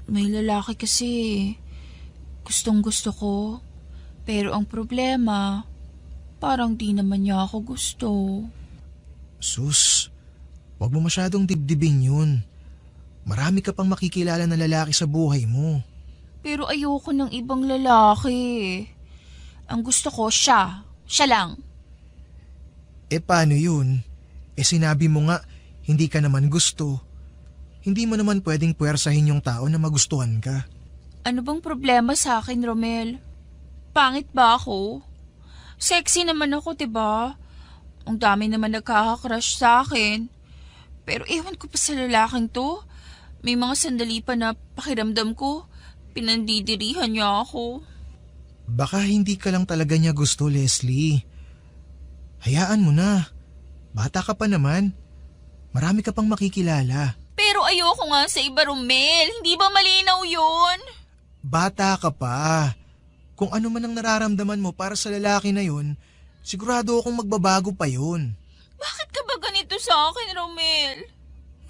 May lalaki kasi. Gustong gusto ko. Pero ang problema, parang di naman niya ako gusto. Sus, wag mo masyadong dibdibin yun. Marami ka pang makikilala na lalaki sa buhay mo. Pero ayoko ng ibang lalaki. Ang gusto ko siya. Siya lang. Paano yun? Sinabi mo nga, hindi ka naman gusto. Hindi mo naman pwedeng puwersahin yung tao na magustuhan ka. Ano bang problema sa akin, Romel? Pangit ba ako? Sexy naman ako, diba? Ang dami naman nagkaka-crush sa akin. Pero ewan ko pa sa lalaking to. May mga sandali pa na pakiramdam ko, pinandidirihan niya ako. Baka hindi ka lang talaga niya gusto, Leslie. Hayaan mo na. Bata ka pa naman. Marami ka pang makikilala. Pero ayoko nga sa iba, Romel. Hindi ba malinaw yun? Bata ka pa. Kung ano man ang nararamdaman mo para sa lalaki na yun, sigurado akong magbabago pa yun. Bakit ka ba ganito sa akin, Romel?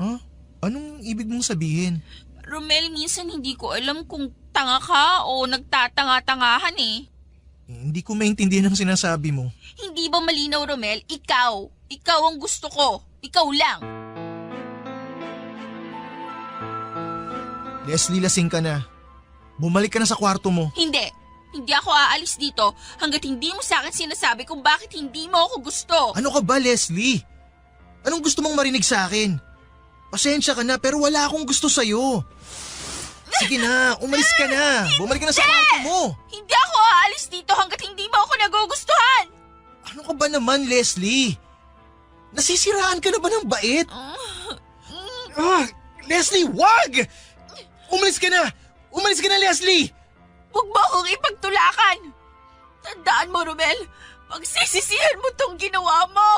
Huh? Anong ibig mong sabihin? Romel, minsan hindi ko alam kung tanga ka o nagtatanga-tangahan eh. Hindi ko maintindihan ang sinasabi mo. Hindi ba malinaw, Romel? Ikaw. Ikaw ang gusto ko. Ikaw lang. Leslie, lasing ka na. Bumalik ka na sa kwarto mo. Hindi. Hindi ako aalis dito hanggat hindi mo sa akin sinasabi kung bakit hindi mo ako gusto. Ano ka ba, Leslie? Anong gusto mong marinig sa akin? Pasensya ka na pero wala akong gusto sa'yo. Sige na, umalis ka na. Bumalik ka na sa kwarto mo. Hindi ako aalis dito hanggat hindi mo ako nagugustuhan. Ano ka ba naman, Leslie? Nasisiraan ka na ba ng bait? Leslie, wag! Umalis ka na! Umalis ka na, Leslie! Huwag mo akong ipagtulakan. Tandaan mo, Romel, pagsisisihan mo tong ginawa mo.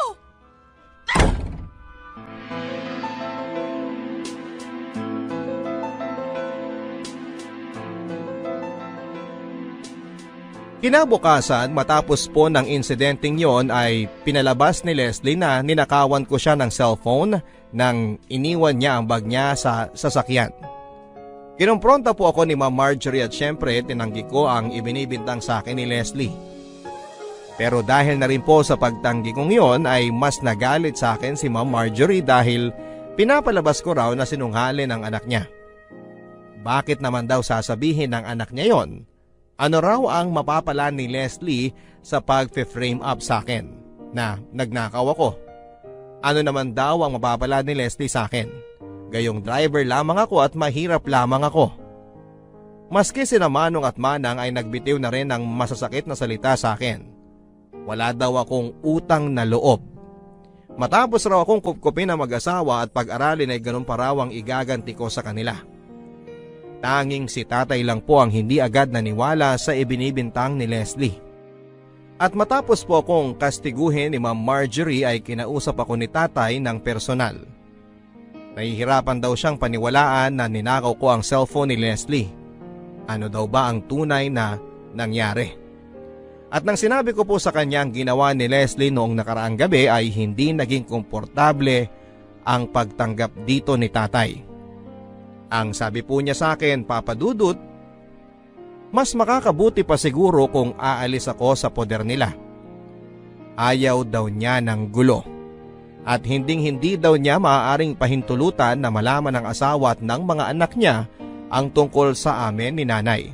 Kinabukasan matapos po ng insidenteng yon ay pinalabas ni Leslie na ninakawan ko siya ng cellphone nang iniwan niya ang bag niya sa sasakyan. Kinumpronta po ako ni Ma'am Marjorie at syempre tinanggi ko ang ibinibintang sa akin ni Leslie. Pero dahil na rin po sa pagtanggi kong yon ay mas nagalit sa akin si Ma'am Marjorie dahil pinapalabas ko raw na sinungaling ang anak niya. Bakit naman daw sasabihin ng anak niya yon? Ano raw ang mapapala ni Leslie sa pag-frame up sa akin na nagnakaw ako? Ano naman daw ang mapapala ni Leslie sa akin? Gayong driver lamang ako at mahirap lamang ako. Maski sina Manong at Manang ay nagbitiw na rin ng masasakit na salita sa akin. Wala daw akong utang na loob. Matapos raw akong kupkupin ang mag-asawa at pag-aralin ay ganun pa raw ang igaganti ko sa kanila. Tanging si tatay lang po ang hindi agad naniwala sa ibinibintang ni Leslie. At matapos po akong kastiguhin ni Ma'am Marjorie ay kinausap ako ni tatay ng personal. Nahihirapan daw siyang paniwalaan na ninakaw ko ang cellphone ni Leslie. Ano daw ba ang tunay na nangyari? At nang sinabi ko po sa kanya ang ginawa ni Leslie noong nakaraang gabi ay hindi naging komportable ang pagtanggap dito ni tatay. Ang sabi po niya sa akin, Papa Dudut, mas makakabuti pa siguro kung aalis ako sa poder nila. Ayaw daw niya ng gulo. At hinding-hindi daw niya maaaring pahintulutan na malaman ng asawa at ng mga anak niya ang tungkol sa amin ni nanay.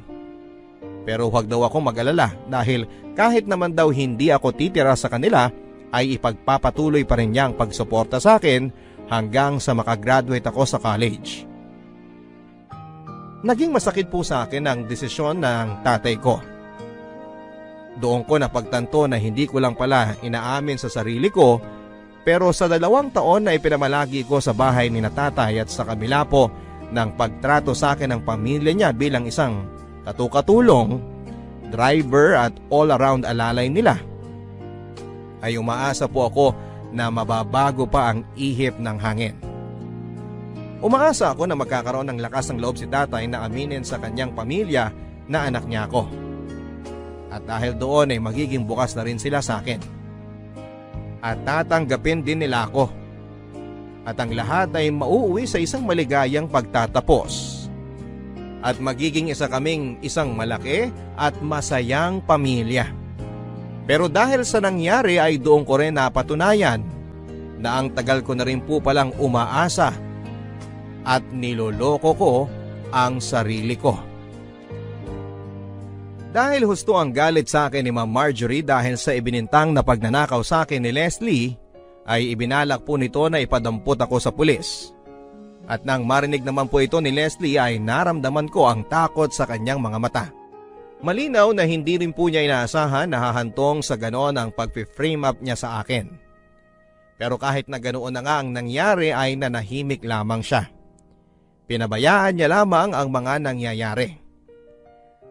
Pero huwag daw ako mag-alala dahil kahit naman daw hindi ako titira sa kanila ay ipagpapatuloy pa rin niya ang pagsuporta sa akin hanggang sa makagraduate ako sa college. Naging masakit po sa akin ang desisyon ng tatay ko. Doon ko napagtanto na hindi ko lang pala inaamin sa sarili ko, pero sa 2 taon na ipinamalagi ko sa bahay ni tatay at sa kabila po ng pagtrato sa akin ng pamilya niya bilang isang katukatulong, driver at all around alalay nila, ay umaasa po ako na mababago pa ang ihip ng hangin. Umaasa ako na magkakaroon ng lakas ng loob si tatay na aminin sa kanyang pamilya na anak niya ako. At dahil doon ay magiging bukas na rin sila sa akin. At tatanggapin din nila ako. At ang lahat ay mauuwi sa isang maligayang pagtatapos. At magiging isa kaming isang malaki at masayang pamilya. Pero dahil sa nangyari ay doon ko rin napatunayan na ang tagal ko na rin po palang umaasa at niloloko ko ang sarili ko. Dahil husto ang galit sa akin ni Ma'am Marjorie dahil sa ibinintang na pagnanakaw sa akin ni Leslie, ay ibinalak po nito na ipadampot ako sa pulis. At nang marinig naman po ito ni Leslie ay naramdaman ko ang takot sa kanyang mga mata. Malinaw na hindi rin po niya inaasahan na hahantong sa ganoon ang pag-frame up niya sa akin. Pero kahit na ganoon na nga ang nangyari ay nanahimik lamang siya. Pinabayaan niya lamang ang mga nangyayari.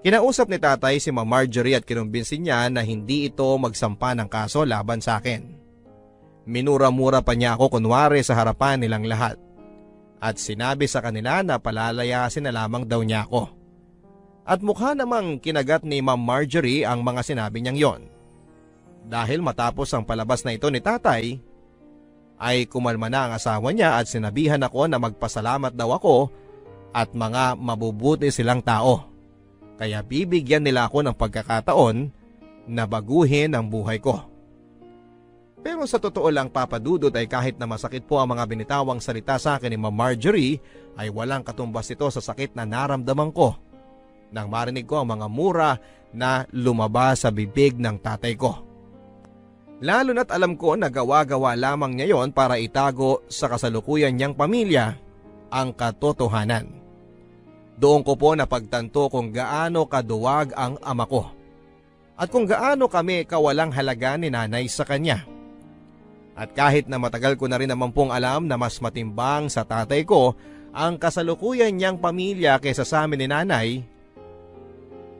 Kinausap ni tatay si Ma'am Marjorie at kinumbinsin niya na hindi ito magsampa ng kaso laban sa akin. Minura-mura pa niya ako kunwari sa harapan nilang lahat. At sinabi sa kanila na palalayasin na lamang daw niya ako. At mukha namang kinagat ni Ma'am Marjorie ang mga sinabi niyang yon. Dahil matapos ang palabas na ito ni tatay, ay kumalma na ang asawa niya at sinabihan ako na magpasalamat daw ako at mga mabubuti silang tao. Kaya bibigyan nila ako ng pagkakataon na baguhin ang buhay ko. Pero sa totoo lang papadudot ay kahit na masakit po ang mga binitawang salita sa akin ni Ma'am Marjorie ay walang katumbas ito sa sakit na naramdaman ko nang marinig ko ang mga mura na lumabas sa bibig ng tatay ko. Lalo na't alam ko na gawa-gawa lamang niya yon para itago sa kasalukuyan niyang pamilya ang katotohanan. Doon ko po napagtanto kung gaano kaduwag ang ama ko at kung gaano kami kawalang halaga ni nanay sa kanya. At kahit na matagal ko na rin naman pong alam na mas matimbang sa tatay ko ang kasalukuyan niyang pamilya kaysa sa amin ni nanay,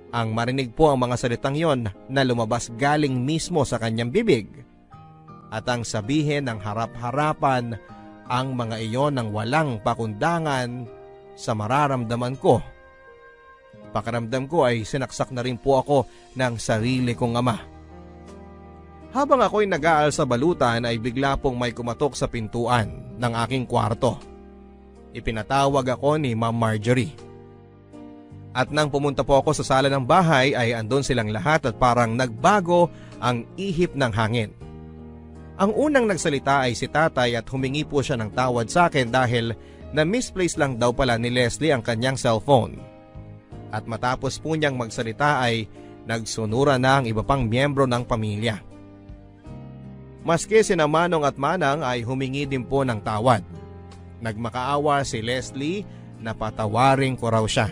ang marinig po ang mga salitang yon na lumabas galing mismo sa kanyang bibig at ang sabihin ng harap-harapan ang mga iyon ng walang pakundangan sa mararamdaman ko. Pakiramdam ko ay sinaksak na rin po ako ng sarili kong ama. Habang ako'y nag-aal sa balutan ay bigla pong may kumatok sa pintuan ng aking kwarto. Ipinatawag ako ni Ma'am Marjorie. At nang pumunta po ako sa sala ng bahay ay andon silang lahat at parang nagbago ang ihip ng hangin. Ang unang nagsalita ay si tatay at humingi po siya ng tawad sa akin dahil na misplace lang daw pala ni Leslie ang kanyang cellphone. At matapos po niyang magsalita ay nagsunura na ang iba pang miyembro ng pamilya. Maski sina Manong at Manang ay humingi din po ng tawad. Nagmakaawa si Leslie na patawarin ko raw siya.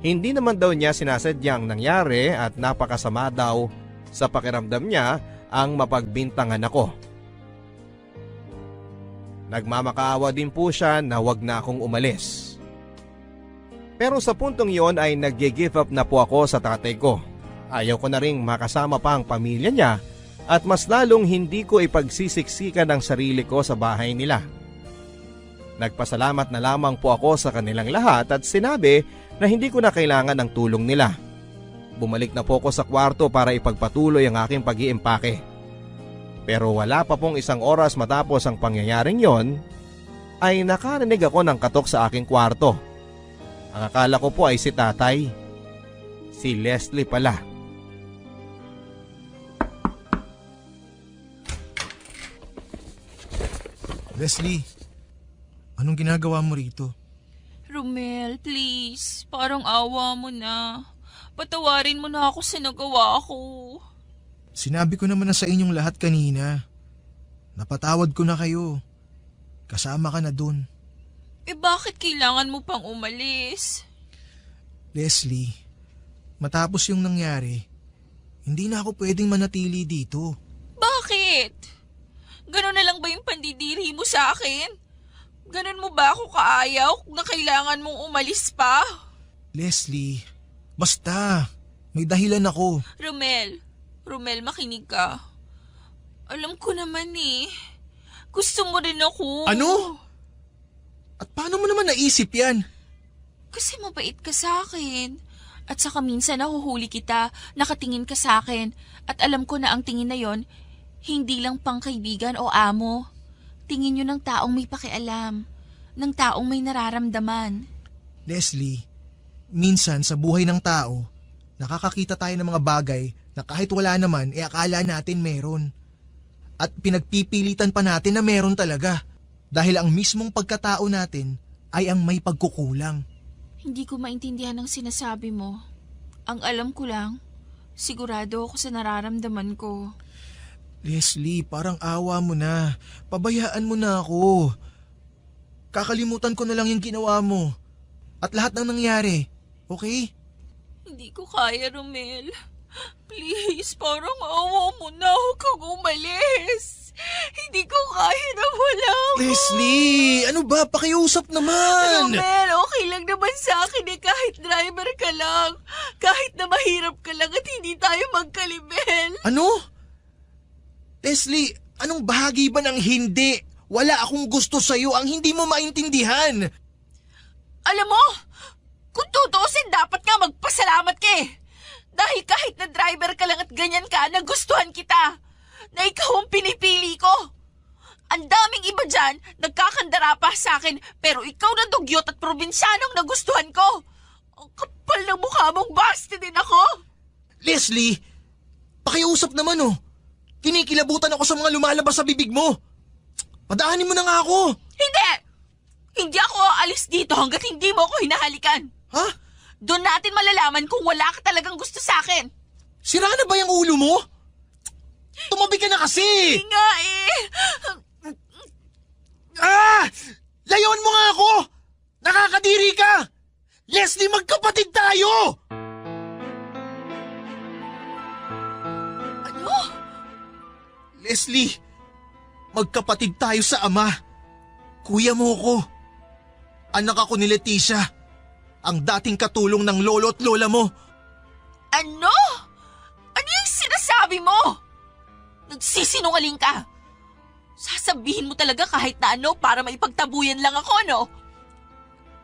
Hindi naman daw niya sinasadyang nangyari at napakasama daw sa pakiramdam niya ang mapagbintangan ako. Nagmamakaawa din po siya na wag na akong umalis. Pero sa puntong yon ay nag-give up na po ako sa tatay ko. Ayaw ko na ring makasama pa ang pamilya niya at mas lalong hindi ko ipagsisiksikan ang sarili ko sa bahay nila. Nagpasalamat na lamang po ako sa kanilang lahat at sinabi na hindi ko na kailangan ng tulong nila. Bumalik na po ako sa kwarto para ipagpatuloy ang aking pag-iimpake. Pero wala pa pong isang oras matapos ang pangyayaring yon, ay nakarinig ako ng katok sa aking kwarto. Ang akala ko po ay si tatay. Si Leslie pala. Leslie, anong ginagawa mo rito? Romel, please. Parang awa mo na. Patawarin mo na ako sa nagawa ko. Sinabi ko naman na sa inyong lahat kanina. Napatawad ko na kayo. Kasama ka na dun. Eh bakit kailangan mo pang umalis? Leslie, matapos yung nangyari, hindi na ako pwedeng manatili dito. Bakit? Ganon na lang ba yung pandidiri mo sa akin? Ganon mo ba ako kaayaw na kailangan mong umalis pa? Leslie, basta. May dahilan ako. Romel, makinig ka. Alam ko naman eh. Gusto mo rin ako. Ano? At paano mo naman naisip yan? Kasi mabait ka sa akin. At saka minsan nahuhuli kita, nakatingin ka sa akin. At alam ko na ang tingin na yon, hindi lang pang kaibigan o amo. Tingin yun ng taong may pakialam. Ng taong may nararamdaman. Leslie, minsan sa buhay ng tao, nakakakita tayo ng mga bagay na kahit wala naman, akala natin meron. At pinagpipilitan pa natin na meron talaga. Dahil ang mismong pagkatao natin ay ang may pagkukulang. Hindi ko maintindihan ang sinasabi mo. Ang alam ko lang, sigurado ako sa nararamdaman ko. Leslie, parang awa mo na. Pabayaan mo na ako. Kakalimutan ko na lang yung ginawa mo. At lahat ng nangyari. Okay? Hindi ko kaya, Romel. Please, parang awa mo na. Huwag kang umalis. Hindi ko kaya na wala ako. Leslie, ano ba? Pakiusap naman. Romel, okay lang naman sa akin eh. Kahit driver ka lang. Kahit na mahirap ka lang at hindi tayo magkalibel. Ano? Leslie, anong bahagi ba ng hindi? Wala akong gusto sa'yo ang hindi mo maintindihan. Alam mo, kung tutuusin dapat nga magpasalamat ka eh. Dahil kahit na driver ka lang at ganyan ka, nagustuhan kita. Na ikaw ang pinipili ko. Ang daming iba dyan, nagkakandara pa sa akin, pero ikaw na dugyot at probinsyanong nagustuhan ko. Ang kapal ng mukha mong basti din ako. Leslie, pakiusap naman oh. Kinikilabutan ako sa mga lumalabas sa bibig mo. Padaanin mo na nga ako. Hindi! Hindi ako aalis dito hanggat hindi mo ako hinahalikan. Ha? Doon natin malalaman kung wala ka talagang gusto sa akin. Sira na ba yung ulo mo? Tumabi ka na kasi! Hindi nga eh. Layon mo nga ako! Nakakadiri ka! Leslie, magkapatid tayo! Ano? Leslie, magkapatid tayo sa ama. Kuya mo ko. Anak ako ni Leticia. Ang dating katulong ng lolo at lola mo. Ano? Ano yung sinasabi mo? Nagsisinungaling ka. Sasabihin mo talaga kahit na ano para maipagtabuyan lang ako, no?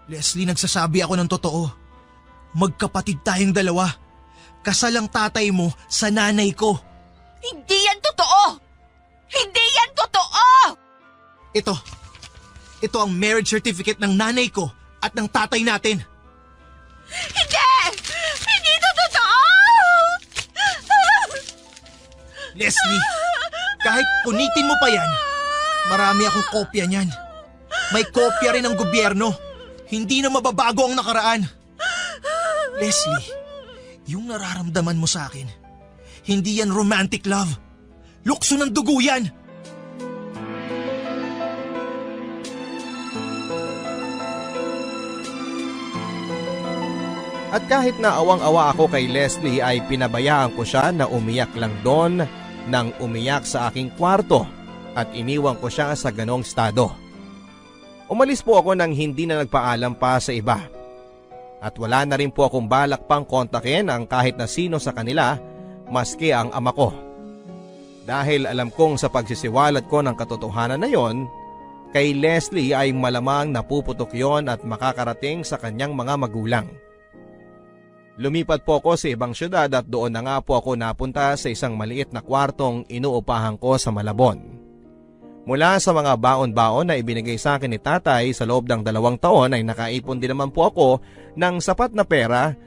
Leslie, nagsasabi ako ng totoo. Magkapatid tayong dalawa. Kasal ang tatay mo sa nanay ko. Hindi yan totoo! Hindi yan totoo! Ito ang marriage certificate ng nanay ko at ng tatay natin. Hindi! Hindi ito totoo! Leslie, kahit punitin mo pa yan, marami akong kopya niyan. May kopya rin ng gobyerno. Hindi na mababago ang nakaraan. Leslie, yung nararamdaman mo sa akin, hindi yan romantic love. Lukso ng dugo yan. At kahit na awang-awa ako kay Leslie ay pinabayaan ko siya na umiyak lang doon nang umiyak sa aking kwarto at iniwan ko siya sa ganong estado. Umalis po ako nang hindi na nagpaalam pa sa iba. At wala na rin po akong balak pang kontakin ang kahit na sino sa kanila maski ang ama ko. Dahil alam kong sa pagsisiwalat ko ng katotohanan na yon, kay Leslie ay malamang napuputok yon at makakarating sa kanyang mga magulang. Lumipat po ako sa ibang syudad at doon na nga po ako napunta sa isang maliit na kwartong inuupahan ko sa Malabon. Mula sa mga baon-baon na ibinigay sa akin ni tatay sa loob ng 2 taon ay nakaipon din naman po ako ng sapat na pera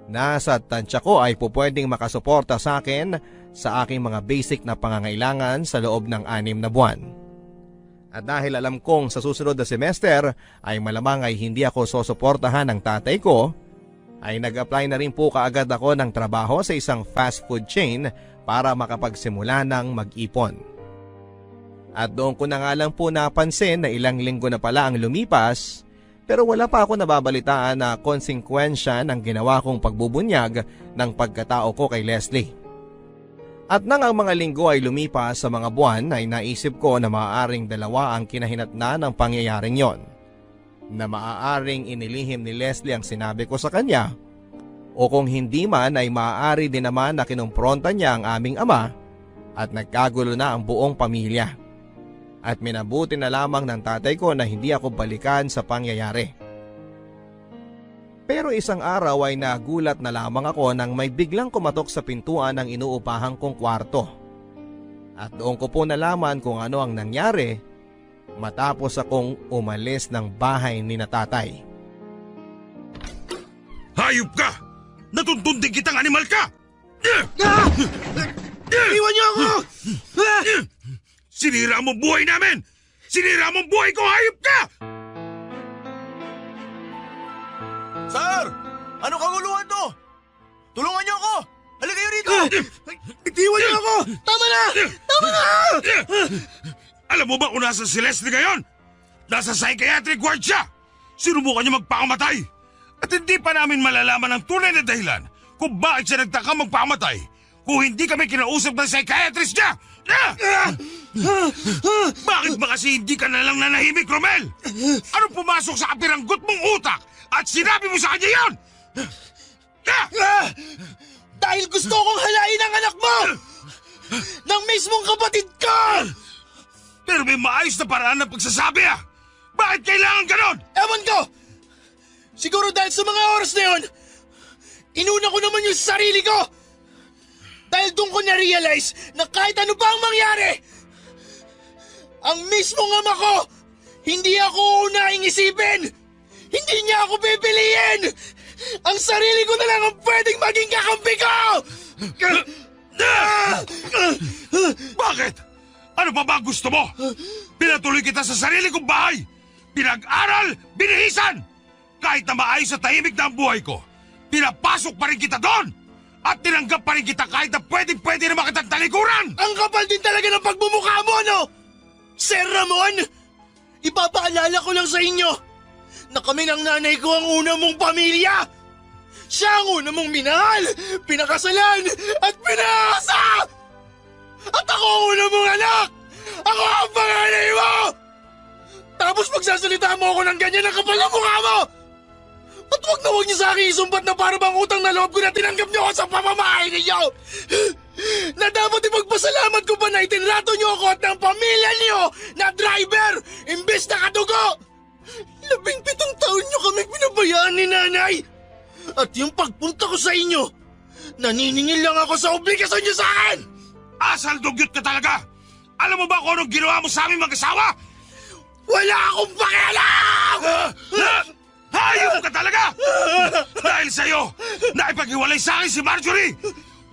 na sa tansya ko ay pupwedeng makasuporta sa akin sa aking mga basic na pangangailangan sa loob ng 6 na buwan. At dahil alam kong sa susunod na semester ay malamang ay hindi ako susuportahan ng tatay ko, ay nag-apply na rin po kaagad ako ng trabaho sa isang fast food chain para makapagsimula ng mag-ipon. At doon ko na nga lang po napansin na ilang linggo na pala ang lumipas pero wala pa ako nababalitaan na konsekwensya ng ginawa kong pagbubunyag ng pagkatao ko kay Leslie. At nang ang mga linggo ay lumipas sa mga buwan ay naisip ko na maaaring dalawa ang kinahinatnan ng pangyayaring yon. Na maaaring inilihim ni Leslie ang sinabi ko sa kanya o kung hindi man ay maaari din naman na kinumpronta niya ang aming ama at nagkagulo na ang buong pamilya. At minabuti na lamang ng tatay ko na hindi ako balikan sa pangyayari. Pero isang araw ay nagulat na lamang ako nang may biglang kumatok sa pintuan ng inuupahan kong kwarto. At doon ko po nalaman kung ano ang nangyari matapos akong umalis ng bahay ni na tatay. Hayop ka! Natuntunding kitang animal ka! Iwan niyo ako! Sinira mo buhay namin! Sinira mo buhay ko, hayop ka! Sir! Ano kaguluhan to? Tulungan niyo ako! Halika kayo rito! Itiwan niyo ako! Tama na! Tama na! Alam mo ba kung nasa si Leslie ngayon? Nasa psychiatric ward siya! Sinubukan niya magpakamatay! At hindi pa namin malalaman ang tunay na dahilan kung bakit siya nagtaka magpakamatay kung hindi kami kinausap ng psychiatrist niya! Bakit ba kasi hindi ka nalang nanahimik, Romel? Ano pumasok sa kapiranggot mong utak at sinabi mo sa kanya yun? Dahil gusto kong halain ang anak mo! Ng mismong kapatid ko! Pero may maayos na paraan ng pagsasabi Bakit kailangan ganon? Ewan ko! Siguro dahil sa mga oras na yun, inuna ko naman yung sarili ko! Dahil doon ko na-realize na kahit ano pa ang mangyari, ang mismong ama ko, hindi ako unahing isipin! Hindi niya ako pipiliin! Ang sarili ko na lang ang pwedeng maging kakampi ko! Bakit? Ano pa ba gusto mo? Pinatuloy kita sa sarili kong bahay! Pinag-aral, binihisan! Kahit na maayos sa tahimik na ang buhay ko, pinapasok pa rin kita doon! At tinanggap pa rin kita kahit na pwede naman kitang talikuran! Ang kapal din talaga ng pagmumukha mo, no? Sir Ramon, ipapaalala ko lang sa inyo na kami ng nanay ko ang una mong pamilya. Siya ang una mong minahal, pinakasalan, at pinasa! At ako ang una mong anak! Ako ang panganay mo! Tapos magsasalita mo ako ng ganyan ang kapal ng mukha mo! At wag niyo sa akin isumbat na para bang utang na loob ko na tinanggap niyo ako sa pamamahay ninyo! Na dapat ipagpasalamat ko pa na itinrato niyo ako at ng pamilya niyo na driver imbes na kadugo! 17 taon niyo kami pinabayaan ni nanay! At yung pagpunta ko sa inyo, naniningil lang ako sa obligasyon niyo sa akin! Asal dugyot ka talaga! Alam mo ba kung anong ginawa mo sa aming mag-asawa? Wala akong pakialam! Hayop ka talaga! Dahil sa'yo, naipaghiwalay sa akin si Marjorie!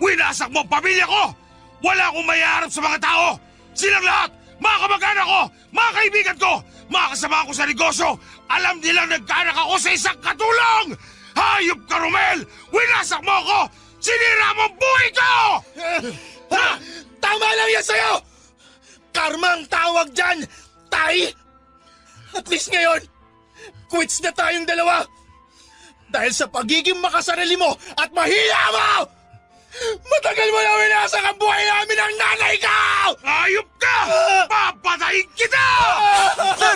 Winasak mo ang pamilya ko! Wala akong mayaharap sa mga tao! Silang lahat, mga kamag-anak ko, mga kaibigan ko, mga kasama ko sa negosyo, alam nilang nagkaanak ako sa isang katulong! Hayop ka, Romel! Winasak mo ako! Sinira mo ang buhay ko! Tama lang yan sa'yo! Karma ang tawag dyan, tay! At least ngayon, quits na tayong dalawa! Dahil sa pagiging makasarili mo at mahila mo! Matagal mo na winasak ang buhay namin ng nanay ko! Hayop ka! Papatayin kita! Sir!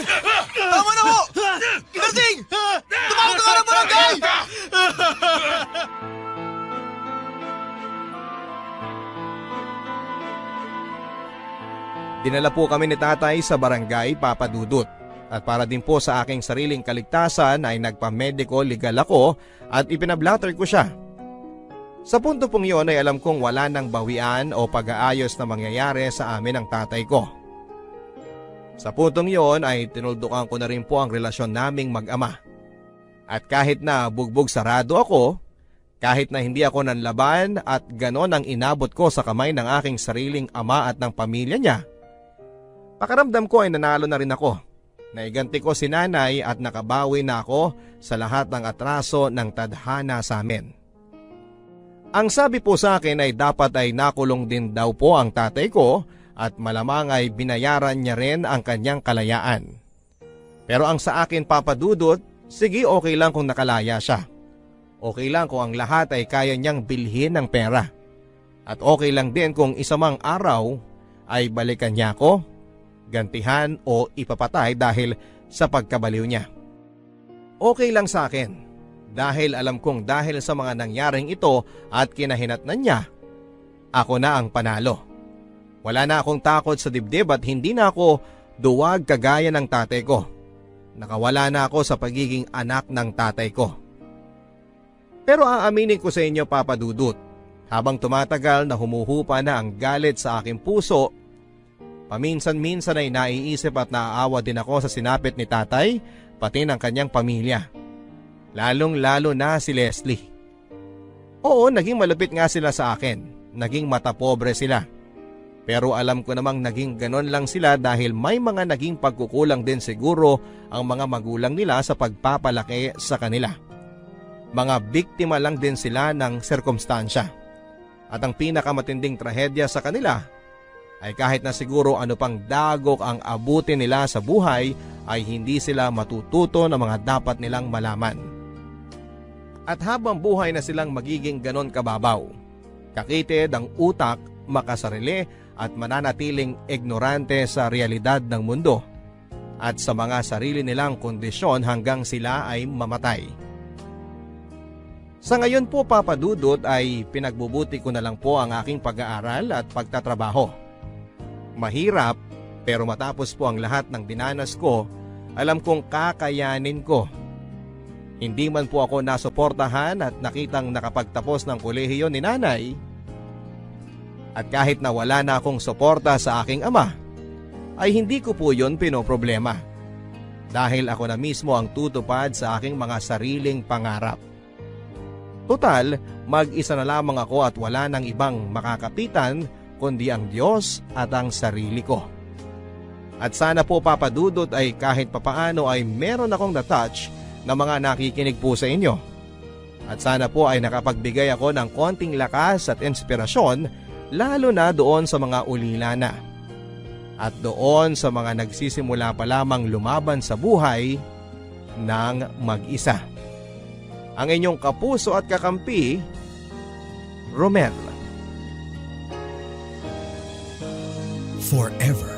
Tama na ho! Igasing! Tumawag ka ng barangay! Dinala po kami ni tatay sa barangay Papadudut. At para din po sa aking sariling kaligtasan ay nagpa-medico legal ako at ipinablatter ko siya. Sa punto pong yun ay alam kong wala nang bawian o pag-aayos na mangyayari sa amin ng tatay ko. Sa puntong yon ay tinuldukan ko na rin po ang relasyon naming mag-ama. At kahit na bugbog sarado ako, kahit na hindi ako nanlaban at ganon ang inabot ko sa kamay ng aking sariling ama at ng pamilya niya, pakiramdam ko ay nanalo na rin ako. Naiganti ko si nanay at nakabawi na ako sa lahat ng atraso ng tadhana sa amin. Ang sabi po sa akin ay dapat ay nakulong din daw po ang tatay ko at malamang ay binayaran niya rin ang kanyang kalayaan. Pero ang sa akin papadudot, sige okay lang kung nakalaya siya. Okay lang kung ang lahat ay kaya niyang bilhin ng pera. At okay lang din kung isa mang araw ay balikan niya ako, gantihan o ipapatay dahil sa pagkabaliw niya. Okay lang sa akin dahil alam kong dahil sa mga nangyaring ito at kinahinatnan niya, ako na ang panalo. Wala na akong takot sa dibdib at hindi na ako duwag kagaya ng tatay ko. Nakawala na ako sa pagiging anak ng tatay ko. Pero aaminin ko sa inyo, Papa Dudut, habang tumatagal na humuhupa na ang galit sa aking puso, paminsan-minsan ay naiisip at naaawa din ako sa sinapit ni tatay pati ng kanyang pamilya. Lalong-lalo na si Leslie. Oo, naging malupit nga sila sa akin. Naging matapobre sila. Pero alam ko namang naging ganon lang sila dahil may mga naging pagkukulang din siguro ang mga magulang nila sa pagpapalaki sa kanila. Mga biktima lang din sila ng sirkumstansya. At ang pinakamatinding trahedya sa kanila ay kahit na siguro ano pang dagok ang abutin nila sa buhay ay hindi sila matututo ng mga dapat nilang malaman. At habang buhay na silang magiging ganon kababaw, kakitid ang utak, makasarili at mananatiling ignorante sa realidad ng mundo at sa mga sarili nilang kondisyon hanggang sila ay mamatay. Sa ngayon po, Papa Dudut, ay pinagbubuti ko na lang po ang aking pag-aaral at pagtatrabaho. Mahirap, pero matapos po ang lahat ng dinanas ko, alam kong kakayanin ko. Hindi man po ako nasuportahan at nakitang nakapagtapos ng kolehiyo ni nanay, at kahit na wala na akong suporta sa aking ama, ay hindi ko po yun pinoproblema. Dahil ako na mismo ang tutupad sa aking mga sariling pangarap. Total, mag-isa na lamang ako at wala nang ibang makakapitan kundi ang Diyos at ang sarili ko. At sana po, Papa Dudut, ay kahit papaano ay meron akong na-touch na mga nakikinig po sa inyo. At sana po ay nakapagbigay ako ng konting lakas at inspirasyon, lalo na doon sa mga ulila na. At doon sa mga nagsisimula pa lamang lumaban sa buhay ng mag-isa. Ang inyong kapuso at kakampi, Romel. Forever.